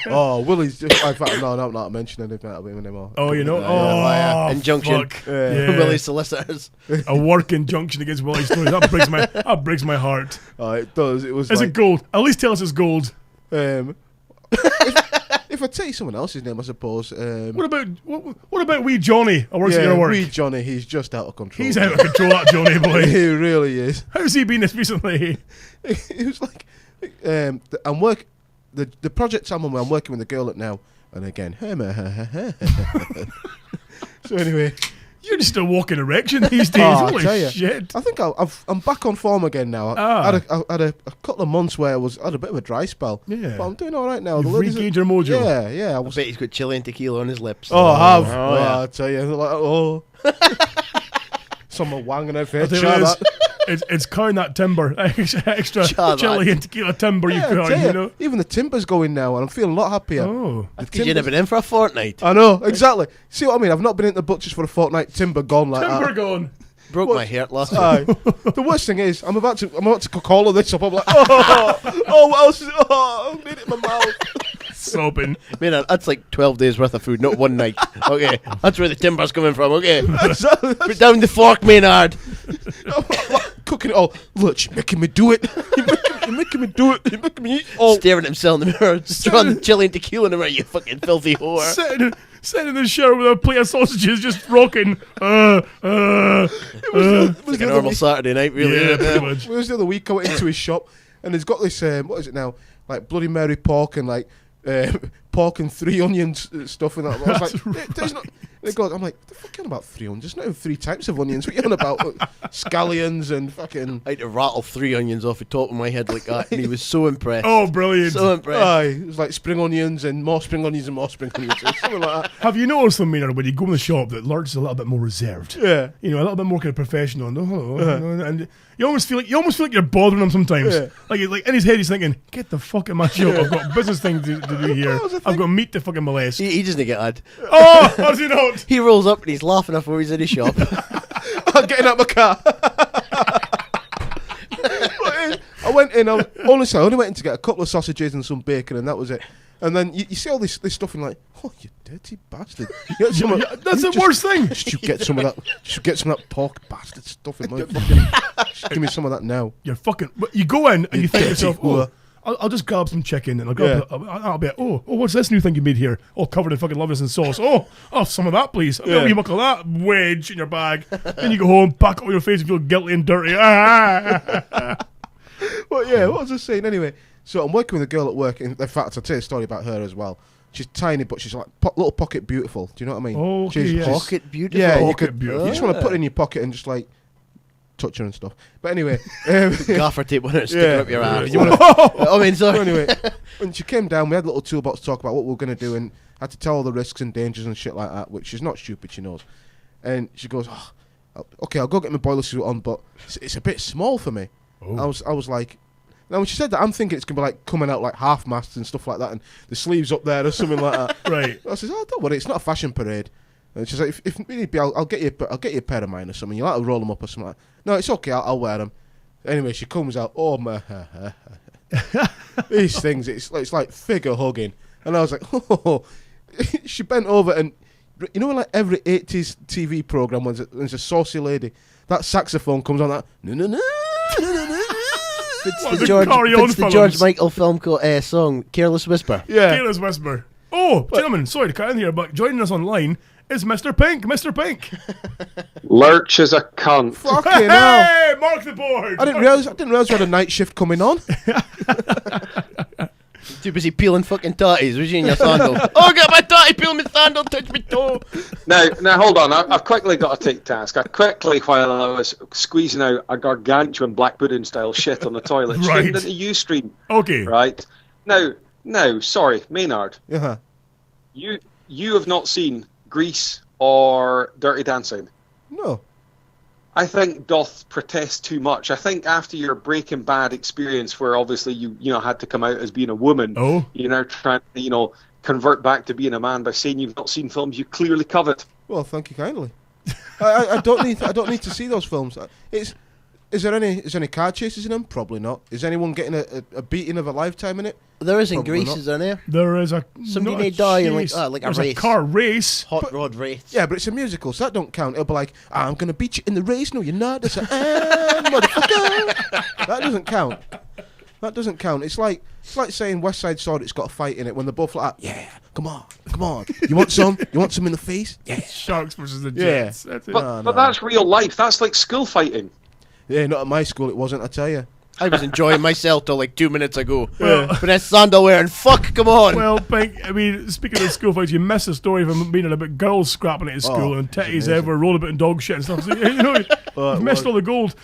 Oh, Willie's just. In fact, no, I'm not mentioning anything about him anymore. Oh, you know? yeah. Oh, Injunction. fuck. Yeah. Yeah. Willie's solicitors. A work injunction against Willie's story. That breaks my heart. Oh, it does. It was. Is like, it gold? At least tell us it's gold. If I tell you someone else's name, I suppose. What about wee Johnny? Who works at Yeah, your work? wee Johnny, he's just out of control. He's out of control, that Johnny boy. He really is. How's he been this recently? It was like, the project I'm on where I'm working with a girl at now, and again, so anyway, You're just a walking erection these days. I Holy tell ya. shit. I think I'm back on form again now. I had a couple of months where I had a bit of a dry spell. Yeah. But I'm doing all right now. You've The ladies regained your mojo. Yeah. I bet he's got chili and tequila on his lips. Oh, I have. Oh, yeah. I tell you, like, oh. Some wang in her I'll face. tell you Try what that. it's carrying that timber, extra Try chili that. and tequila timber Yeah, I you tell got, you, you know. even the timber's going now, and I'm feeling a lot happier. Oh. The Because you've been in for a fortnight. I know, exactly. See what I mean? I've not been into the butchers for a fortnight. Timber gone like Timber that. gone. Broke What? my heart last week. Aye. The worst thing is, I'm about to cook all of this up. I'm like, oh, what else? Oh, I need it in my mouth. Sobbing. Man, that's like 12 days worth of food, not one night. Okay, that's where the timber's coming from. Okay, put down the fork, Maynard. I'm cooking it all. Look, you're making me do it. You're making me do it. You're making me eat all. Staring at himself in the mirror, just throwing chili and tequila in the mirror. You fucking filthy whore. Sitting in the shower with a plate of sausages, just rocking. It was Like the a other normal week- Saturday night, really. Yeah, isn't it? pretty much. It was the other week I went into his shop, and he's got this, what is it now? Like Bloody Mary pork and like pork and 3 onions stuff and that. I was like, there's not. And he goes, I'm like, what the fuck you on about 3 onions? There's not 3 types of onions. What you on about? Scallions and fucking. I had to rattle 3 onions off the top of my head like that, and he was so impressed. Oh, brilliant. So impressed. Aye, it was like spring onions and more spring onions and more spring onions. Or something like that. Have you noticed, Maynard, when you go in the shop, that Lurch is a little bit more reserved? Yeah. You know, a little bit more kind of professional. And, and you almost feel like you're bothering him sometimes. Yeah. Like in his head, he's thinking, "Get the fuck in my shop. I've got business things to do here. That was the I've thing. got meat to fucking molest." He doesn't get ad. Oh, how's he not? He rolls up and he's laughing before he's in his shop. I'm getting out my car. I went in. Honestly, I only went in to get a couple of sausages and some bacon, and that was it. And then you see all this stuff, and you're like, oh, you dirty bastard! You get some of- That's you the worst thing. Should get some of that. Should get some of that pork bastard stuff in my fucking. Just give me some of that now. You're fucking. But you go in and you think to dirty yourself, whore. I'll just grab some chicken and I'll grab. I'll be like, oh, what's this new thing you made here? All covered in fucking lettuce and sauce. Oh, some of that, please. Yeah. You buckle that wedge in your bag. Then you go home, pack it on your face, and feel guilty and dirty. Well, yeah. What was I saying anyway? So I'm working with a girl at work. In fact, I'll tell you a story about her as well. She's tiny, but she's like little pocket beautiful. Do you know what I mean? Oh, okay, she's yes. Pocket beautiful. Yeah, you Pocket could. beautiful. You just want to put it in your pocket and just like touch her and stuff. But anyway, Gaffer tape on it, sticking Yeah. up your ass. You wanna- I mean, so sorry. anyway, when she came down, we had a little toolbox to talk about what we were going to do, and I had to tell all the risks and dangers and shit like that, which she's not stupid, she knows. And she goes, okay, I'll go get my boiler suit on, but it's a bit small for me. Oh. I was like, now when she said that, I'm thinking it's going to be like coming out like half masts and stuff like that, and the sleeves up there or something like that. Right. I says, oh, don't worry, it's not a fashion parade. And she's like, if need be, I'll get you a pair of mine or something. You'll have to roll them up or something like that. No, it's okay, I'll wear them. Anyway, she comes out, oh my, these things, it's like figure hugging. And I was like, oh, she bent over and, you know, like every 80s TV program when there's a saucy lady, that saxophone comes on, that, no. It's What, the the Carry On George films? Michael film song, Careless Whisper. Yeah. Careless Whisper. Oh, gentlemen, sorry to cut in here, but joining us online is Mr. Pink. Mr. Pink. Lurch is a cunt. Fucking hell. Hey, mark the board. I didn't realise we had a night shift coming on. Too busy peeling fucking tatties, was you in your sandal? Oh, get my tatty, peel my sandal, touch my toe. Now hold on. I've quickly got to take task. While I was squeezing out a gargantuan black pudding style shit on the toilet, Right. streamed into Ustream. Okay. Right. Now, sorry, Maynard. Yeah. You have not seen Grease or Dirty Dancing. No. I think doth protest too much. I think after your Breaking Bad experience, where obviously you had to come out as being a woman, you're now trying to convert back to being a man by saying you've not seen films you clearly covet. Well, thank you kindly. I don't need to see those films. Is there any car chases in them? Probably not. Is anyone getting a beating of a lifetime in it? There is in Probably Greece, not. isn't there? There is Somebody not may die in chase. like a There's race. a car race. Hot rod race. Yeah, but it's a musical, so that don't count. It'll be like, I'm gonna beat you in the race. No, you're not. It's motherfucker. That doesn't count. That doesn't count. It's like saying West Side Story. It's got a fight in it when they're both like, yeah, come on. You want some? You want some in the face? Yeah. Sharks versus the Yeah. Jets. That's it. But that's real life. That's like school fighting. Yeah, not at my school. It wasn't. I tell you. I was enjoying myself till like 2 minutes ago. Well- But that's sandal wearing. Fuck, come on. Well, Pink, I mean, speaking of school fights, you missed the story of him being about girls scrapping at his school and that's titties amazing. everywhere, rolling about in dog shit and stuff. So, you've missed all the gold.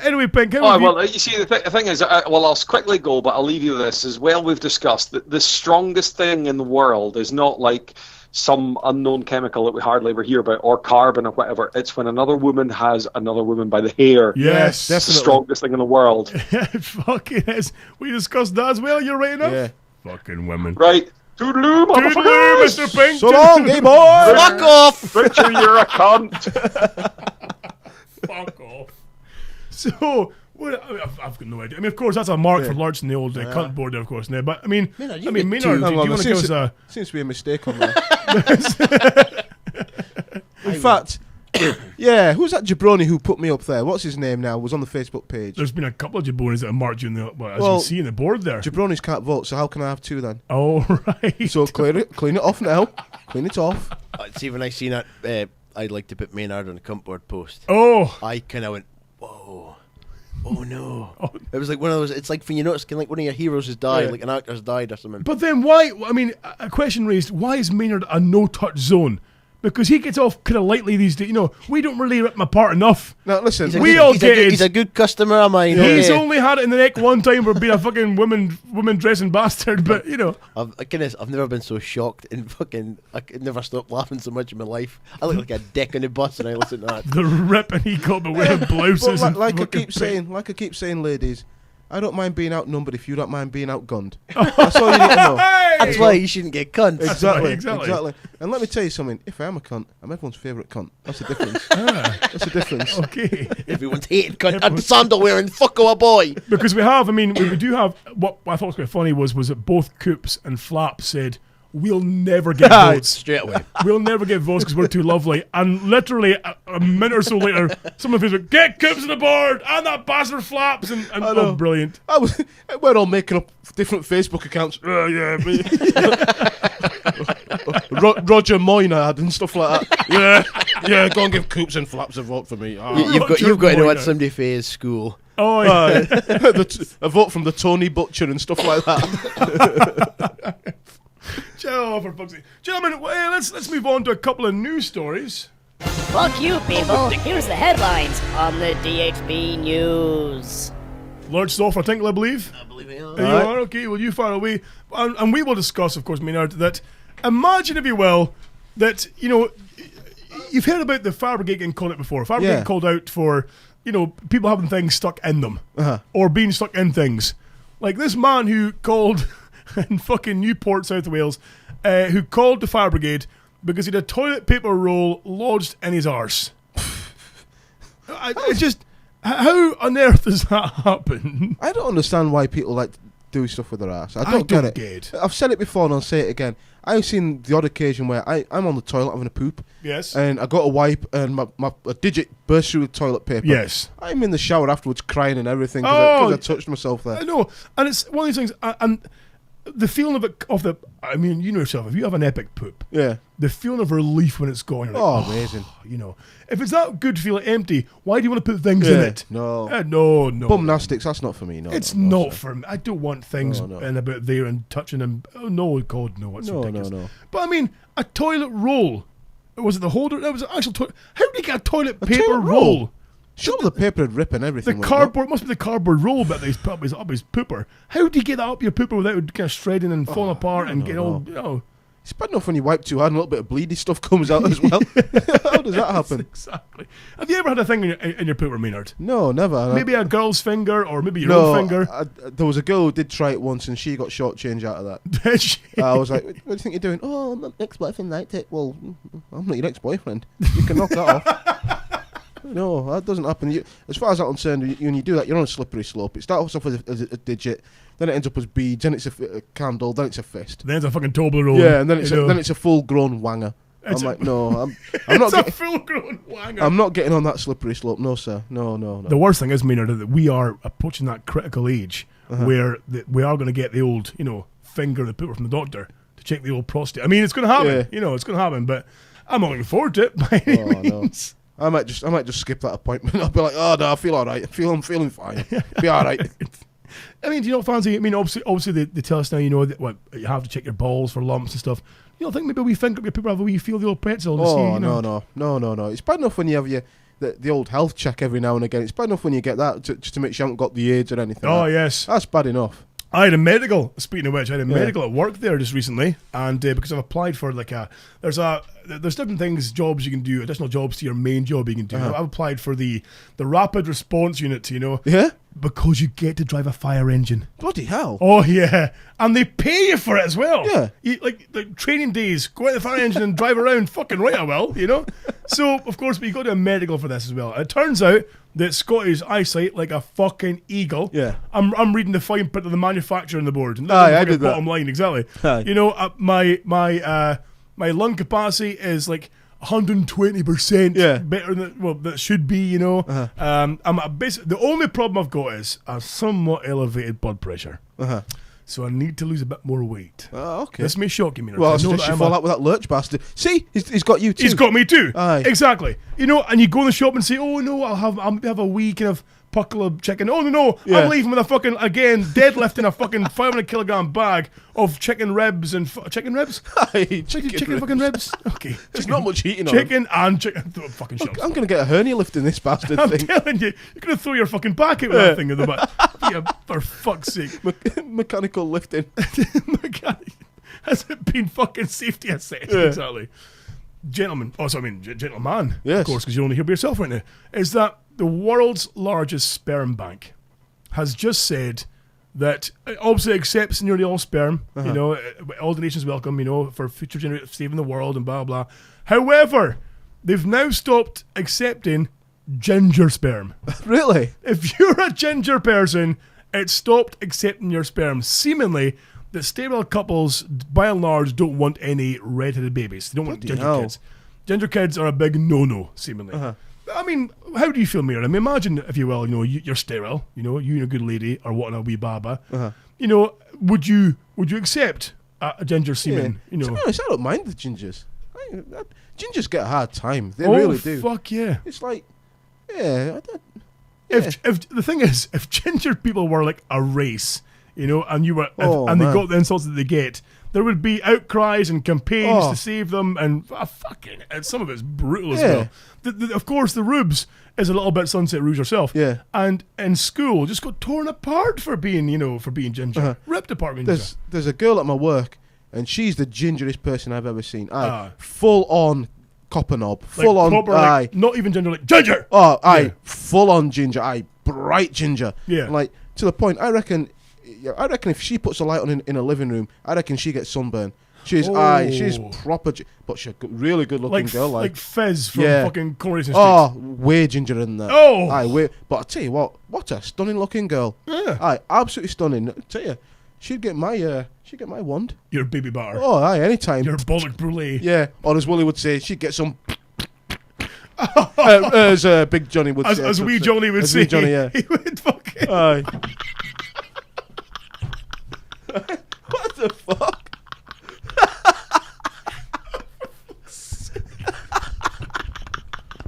Anyway, Pink, how Oh, have you... well, you see, the thing is, I'll quickly go, but I'll leave you with this. As well, we've discussed that the strongest thing in the world is not like some unknown chemical that we hardly ever hear about, or carbon or whatever. It's when another woman has another woman by the hair. Yes, It's the strongest thing in the world. It fucking is. We discussed that as well. You're right enough. Yeah. Fucking women. Right. Toodaloo, Toodaloo, motherfuckers! Mr. Pink. So long, gay boy. Fuck off. Richard, you're a cunt. Fuck off. So, I've got no idea. I mean, of course, that's a mark for Lurch in the old cunt board there, of course. Now, but I mean, Maynard, you Maynard, get two. do you want to give us a... Seems to be a mistake on that. In fact, yeah, who's that jabroni who put me up there? What's his name now? Was on the Facebook page. There's been a couple of jabronis that have marked you in the... Well, as Well, you see in the board there. Jabronis can't vote, so how can I have two then? Oh, right. So clean it off now. Clean it off. See, when I seen that, I'd like to put Maynard on the cunt board post. Oh. I kind of went, whoa. Oh no! It was like one of those. It's like when you notice, kind of like one of your heroes has died, like an actor's died or something. But then why... I mean, a question raised, why is Maynard a no-touch zone? Because he gets off kind of lightly these days. We don't really rip him apart enough. Now listen, He's a We good- all he's get a good, it. He's a good customer of mine. He's okay. only had it in the neck one time for being a fucking woman dressing bastard, but I've never been so shocked and fucking. I could never stop laughing so much in my life. I look like a dick on the bus when I listen to that. the ripping he got by wearing blouses. but and like I fucking keep saying, ladies, I don't mind being outnumbered if you don't mind being outgunned. That's all you need to know. That's why you shouldn't get cunts. Exactly, exactly. exactly. And let me tell you something. If I am a cunt, I'm everyone's favourite cunt. That's the difference. That's the difference. Okay. Everyone's hated cunt. I'm sandal wearing fucko a boy. Because we do have, what I thought was quite funny was that both Coops and Flap said, we'll never get votes. Straight away. We'll never get votes because we're too lovely. And literally a minute or so later, someone was like, get Coops on the board and that bastard Flaps. And I know. oh, brilliant. We're all making up different Facebook accounts. Yeah, me. Roger Moynard and stuff like that. Yeah, go and give Coops and Flaps a vote for me. You've got to know at Moynard. somebody for his school. Oh, yeah. A vote from the Tony Butcher and stuff like that. Oh, for fuck's sake. Gentlemen, well, let's move on to a couple of news stories. Fuck you, people. Here's the headlines on the DHB News. Lurch Software Tinkle, I believe. I believe it. There you are, okay, well, you fire away. And we will discuss, of course, Maynard, that imagine, if you will, that, you've heard about the fire brigade getting called out before. Fire brigade Yeah. called out for, people having things stuck in them. Or being stuck in things. Like this man who called in fucking Newport, South Wales, who called the fire brigade because he had a toilet paper roll lodged in his arse. It's just... How on earth does that happen? I don't understand why people like to do stuff with their ass. I don't don't get get it. it. I've said it before and I'll say it again. I've seen the odd occasion where I'm on the toilet having a poop. Yes. And I got a wipe and a digit burst through the toilet paper. Yes. I'm in the shower afterwards crying and everything because I Oh. touched myself there. I know. And it's one of these things, and the feeling of the. I mean, you know yourself. If you have an epic poop, Yeah. the feeling of relief when it's gone. You're like, Oh, amazing. You know, if it's that good to feel it empty, why do you want to put things in it? No. No. Bumnastics, that's not for me. No. It's no, not for me. I don't want things No. in about there and touching them. Oh no, God, no! It's No, ridiculous. no. But I mean, a toilet roll. Was it the holder? That was an actual toilet. How did you get a toilet paper toilet roll? roll? Surely the paper would rip and The everything. cardboard must be the cardboard roll bit that he's put up his pooper. How do you get that up your pooper without it kind of shredding and falling apart and getting all? You know, It's bad enough when you wipe too hard and a little bit of bleedy stuff comes out as well. How does that happen? Exactly. Have you ever had a thing in your pooper, Maynard? No, never. Maybe a girl's finger or maybe your own finger. There was a girl who did try it once and she got shortchanged out of that. Did she? I was like, what do you think you're doing? Oh, my ex-boyfriend liked it. Well, I'm not your ex-boyfriend. You can knock that off. No, that doesn't happen. As far as I'm concerned, when you do that, you're on a slippery slope. It starts off with a digit, then it ends up as beads, then it's a candle, then it's a fist. Then it's a fucking Toblerone. Yeah, and then it's a full-grown wanger. I'm like, no, I'm not. It's a full-grown wanger. I'm not getting on that slippery slope. No, sir. No. The worst thing is, Maynard, that we are approaching that critical age where we are going to get the old, finger in the pooper from the doctor to check the old prostate. I mean, it's going to happen. Yeah. It's going to happen, but I'm not looking forward to it by any means. No. I might just skip that appointment. I'll be like, oh no, I feel all right. I'm feeling fine. Be all right. I mean, do you not fancy? I mean, obviously they tell us now, that you have to check your balls for lumps and stuff. You don't think maybe we think your people have a wee feel the old pretzel? No. It's bad enough when you have the old health check every now and again. It's bad enough when you get that just to make sure you haven't got the AIDS or anything. Oh yes, that's bad enough. I had a medical. Speaking of which, I had a medical at work there just recently, and because I've applied for there's different things, jobs you can do, additional jobs to your main job you can do. I've applied for the rapid response unit, Yeah. because you get to drive a fire engine. Bloody hell. Oh yeah, and they pay you for it as well. Yeah. Like training days, go out the fire engine and drive around. Fucking right, I will. So of course, but you got to do a medical for this as well. It turns out that Scotty's eyesight like a fucking eagle. Yeah. I'm reading the fine print of the manufacturer on the board. And I did that. Bottom line, exactly. Aye. My lung capacity is like 120% better than that should be. I'm basically the only problem I've got is a somewhat elevated blood pressure. So I need to lose a bit more weight. Oh, okay. This may shock you, Maynard. Well, I suggest you fall out with that lurch bastard. See, he's got you too. He's got me too. Aye. Exactly. And you go in the shop and say, "Oh no, I'll have a wee kind of puckle of chicken." Oh no, Yeah. I'm leaving with a fucking deadlifting a fucking 500-kilogram bag of chicken ribs and chicken ribs. Aye, Chicken fucking ribs. Okay. There's not much eating on Chicken and chicken. Fucking shut up. I'm going to get a hernia lifting this bastard I'm thing. telling you, you're going to throw your fucking back out with that thing in the butt. Yeah, for fuck's sake. Mechanical lifting. Has it been fucking safety assessed? Yeah. Exactly. Gentlemen, gentleman, Yes. of course, because you're only here by yourself right now, is that the world's largest sperm bank has just said that it obviously accepts nearly all sperm, all donations welcome, for future generations, saving the world and blah, blah. However, they've now stopped accepting ginger sperm. Really? If you're a ginger person, it stopped accepting your sperm. Seemingly, that sterile couples, by and large, don't want any red-headed babies. They don't want ginger kids. Ginger kids are a big no-no, seemingly. I mean, how do you feel, Mira? I mean, imagine, if you will, you're sterile. You and a good lady are wanting a wee baba. Would you accept a ginger semen? To be honest, I don't mind the gingers. Gingers get a hard time. They really do. Fuck yeah! It's like, If the thing is, if ginger people were like a race, and you were, and they got the insults that they get, there would be outcries and campaigns to save them, and some of it's brutal as well. Of course, the rubes is a little bit Sunset Rouge herself. Yeah. And in school, just got torn apart for being ginger, ripped apart being ginger. There's a girl at my work, and she's the gingerest person I've ever seen. Full on copper knob, full on, proper, not even ginger, like ginger. Full on ginger, bright ginger. Yeah. Like to the point, I reckon if she puts a light on in a living room, I reckon she gets sunburn. She's proper, but she's a really good looking girl. Like Fizz from fucking Coronation Street. Oh, way gingerer than that. Oh, but I tell you what a stunning looking girl. Yeah, absolutely stunning. I tell you, she'd get my wand. Your baby batter. Oh, anytime. Your bollock brulee. Yeah, or as Willie would say, she'd get some. As Big Johnny would say. As wee Johnny would say. Johnny, yeah. He would fucking. What the fuck?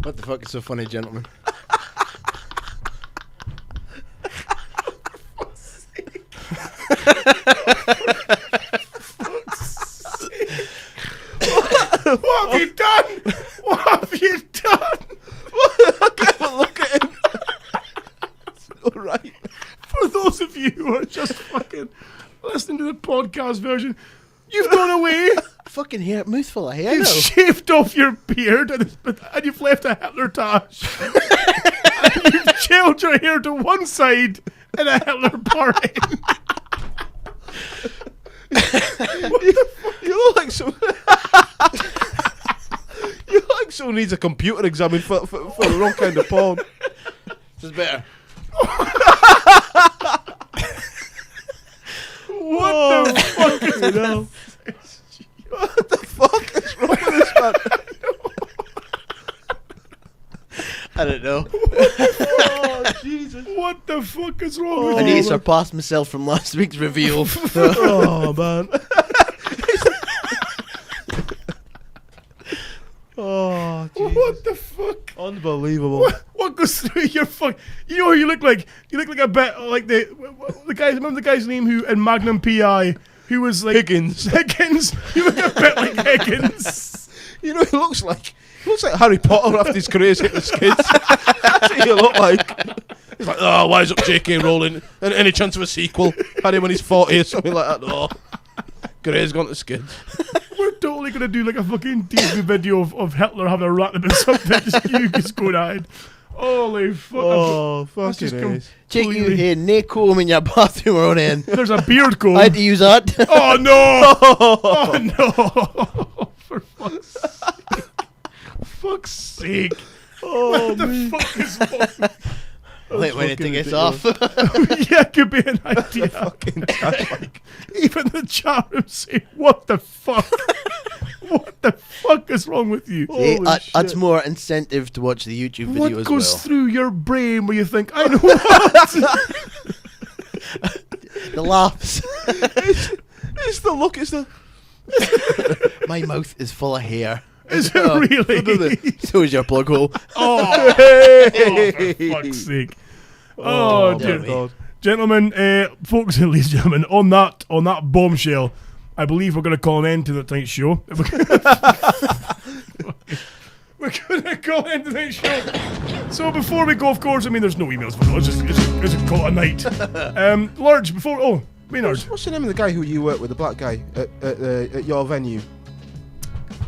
What the fuck is so funny, gentlemen? What have you done? What have you done? Look at him. All right. For those of you who are just fucking listening to the podcast version, you've gone away. Fucking hair, mouthful of hair You've now. shaved off your beard and you've left a Hitler tash. And you've gelled your hair to one side and a Hitler part in. You look like some. You look like someone needs a computer examined for the wrong kind of porn. This is better. What the fuck is this? What the fuck is wrong with this man? I don't know. Oh, Jesus. What the fuck is wrong with I you? need to surpass myself from last week's reveal. Oh, man. Oh, Jesus. What the fuck? Unbelievable. What goes through your fuck? You know who you look like? You look like a bit like the guy. Remember the guy's name who in Magnum PI who was like Higgins. Higgins. You look a bit like Higgins. You know, he looks like Harry Potter after his career's hit the skids. That's what you look like. He's like, oh, wise up J.K. Rowling. Any chance of a sequel? Had him when he's 40 or something like that. No. Career's gone to skids. We're totally gonna do like a fucking DHB video of Hitler having a rat about something. Just you just going ahead. Holy fuck! Oh, That's just fucking is. Check you completely- here, no comb in your bathroom or in. There's a beard comb. I had to use that. Oh no! Oh no! For fuck's sake! Fuck's sake! Oh, What the man. fuck is wrong? Wait, when to get ridiculous. off. Yeah, could be an idea. Fucking like, Even the chat room say, "What the fuck? What the fuck is wrong with you?" See, Holy that's shit. more incentive to watch the YouTube What video as goes well. through your brain where you think, "I know what"? The laughs. it's the look, it's the. My mouth is full of hair. Is it Oh, really? So is your plug hole. Oh, for fuck's sake! Oh, dear dear me. God. Gentlemen, folks and ladies and gentlemen, on that bombshell, I believe we're going to call an end to the tonight's show. We're going to call an end to tonight's show. So before we go, of course, I mean, there's no emails, but let's just call it a night. Lurge, Maynard, What's the name of the guy who you work with, the black guy at your venue?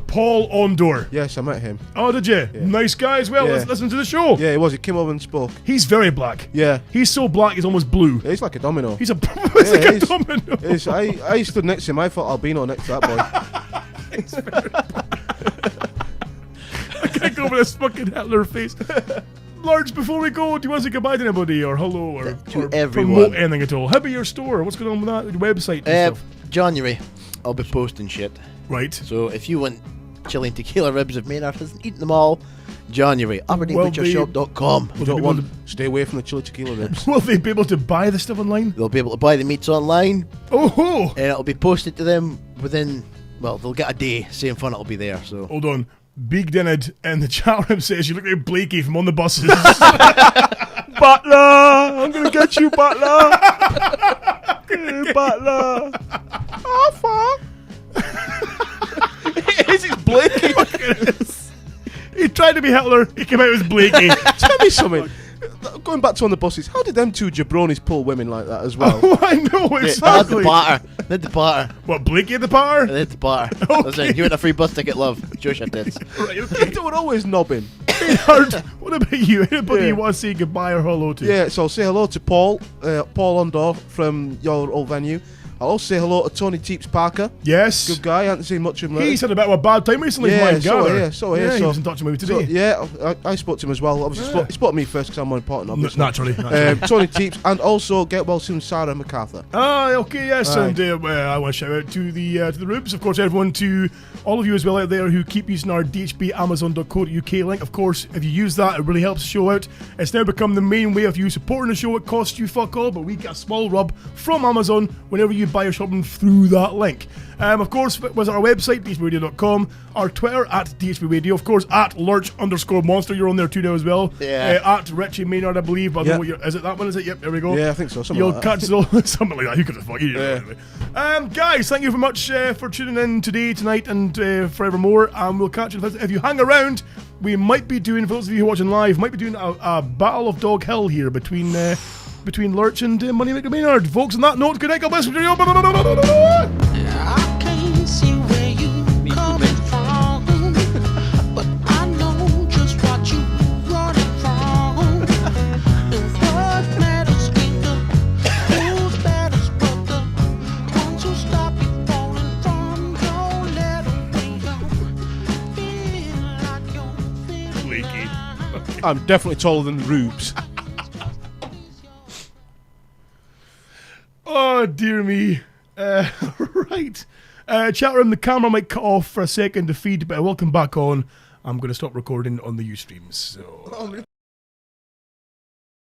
Paul Ondor. Yes, I met him. Oh, did you? Nice guy as well. Yeah. Let's listen to the show. Yeah, he was. He came over and spoke. He's very black. Yeah. He's so black, he's almost blue. Yeah, he's like a domino. He's like a he's- domino. I stood next to him. I thought albino next to that boy. I can't go over this fucking Hitler face. Large, before we go, do you want to say goodbye to anybody or hello or, To or everyone. promote anything at all? How about your store? What's going on with that? Your website and stuff? January, I'll be posting shit. Right. So if you want chili and tequila ribs of Maynard hasn't eaten them all, January, AberdeenButcherShop.com. You don't want stay away from the chili tequila ribs. Will they be able to buy the stuff online? They'll be able to buy the meats online, Oh ho! and it'll be posted to them within, well, they'll get a day. Same fun, it'll be there. So Hold on. Big Dinned in the chat room says you look like Blakey from On the Buses. Butler! I'm gonna get you, Butler! Hey, Butler! Oh, fuck! Is it Blakey? He tried to be Hitler, he came out as Blakey. Tell me something. Going back to On the Buses, how did them two jabronis pull women like that as well? Oh, I know, they had the exactly. batter. They had the batter. What, Blakey at the bar? They had the batter. Okay. Listen, you want a free bus ticket, love? Josh had this. Right, okay. They were always knobbing. Maynard, what about you? Anybody Yeah. you want to say goodbye or hello to? Yeah, so say hello to Paul Ondor from your old venue. I'll also say hello to Tony Teeps Parker. Yes. Good guy, I haven't seen much of him lately. He's had a bit of a bad time recently, from what I Yeah, gather. so yeah, he so- was in touch with me So, today. yeah, I spoke to him as well. Obviously, Yeah. he spoke to me first because I'm more important, obviously. Naturally. Tony Teeps, and also get well soon, Sarah MacArthur. Okay, yes, Aye. and I want to shout out to the Rubes, of course, everyone, to all of you as well out there who keep using our DHB Amazon.co.uk link. Of course, if you use that, it really helps the show out. It's now become the main way of you supporting the show. It costs you fuck all, but we get a small rub from Amazon whenever you buy your shopping through that link. Of course, was our website, dhbradio.com, our Twitter, at dhbradio, of course, at lurch_monster, you're on there too now as well. Yeah. At Richie Maynard, I believe, but I don't know what is it that one, is it? Yep, there we go. Yeah, I think so, something You'll like that. catch it all, something like that, who could have thought, you know, anyway. Guys, thank you very much for tuning in today, tonight, and forevermore, and we'll catch you. If you hang around, we might be doing, for those of you who are watching live, might be doing a Battle of Dog Hill here between Lurch and Moneymaker Maynard. Folks, on that note, good night, God bless you. I can't see where you coming from, but I know just what you running from. And what matters ain't the who's matters, but the ones who stop you falling from. Don't let them bring you. Feel like you're feeling Leaky. I'm definitely taller than Rubes. Oh, dear me. Right. Chat room, the camera might cut off for a second to feed, but welcome back on. I'm going to stop recording on the Ustreams. So.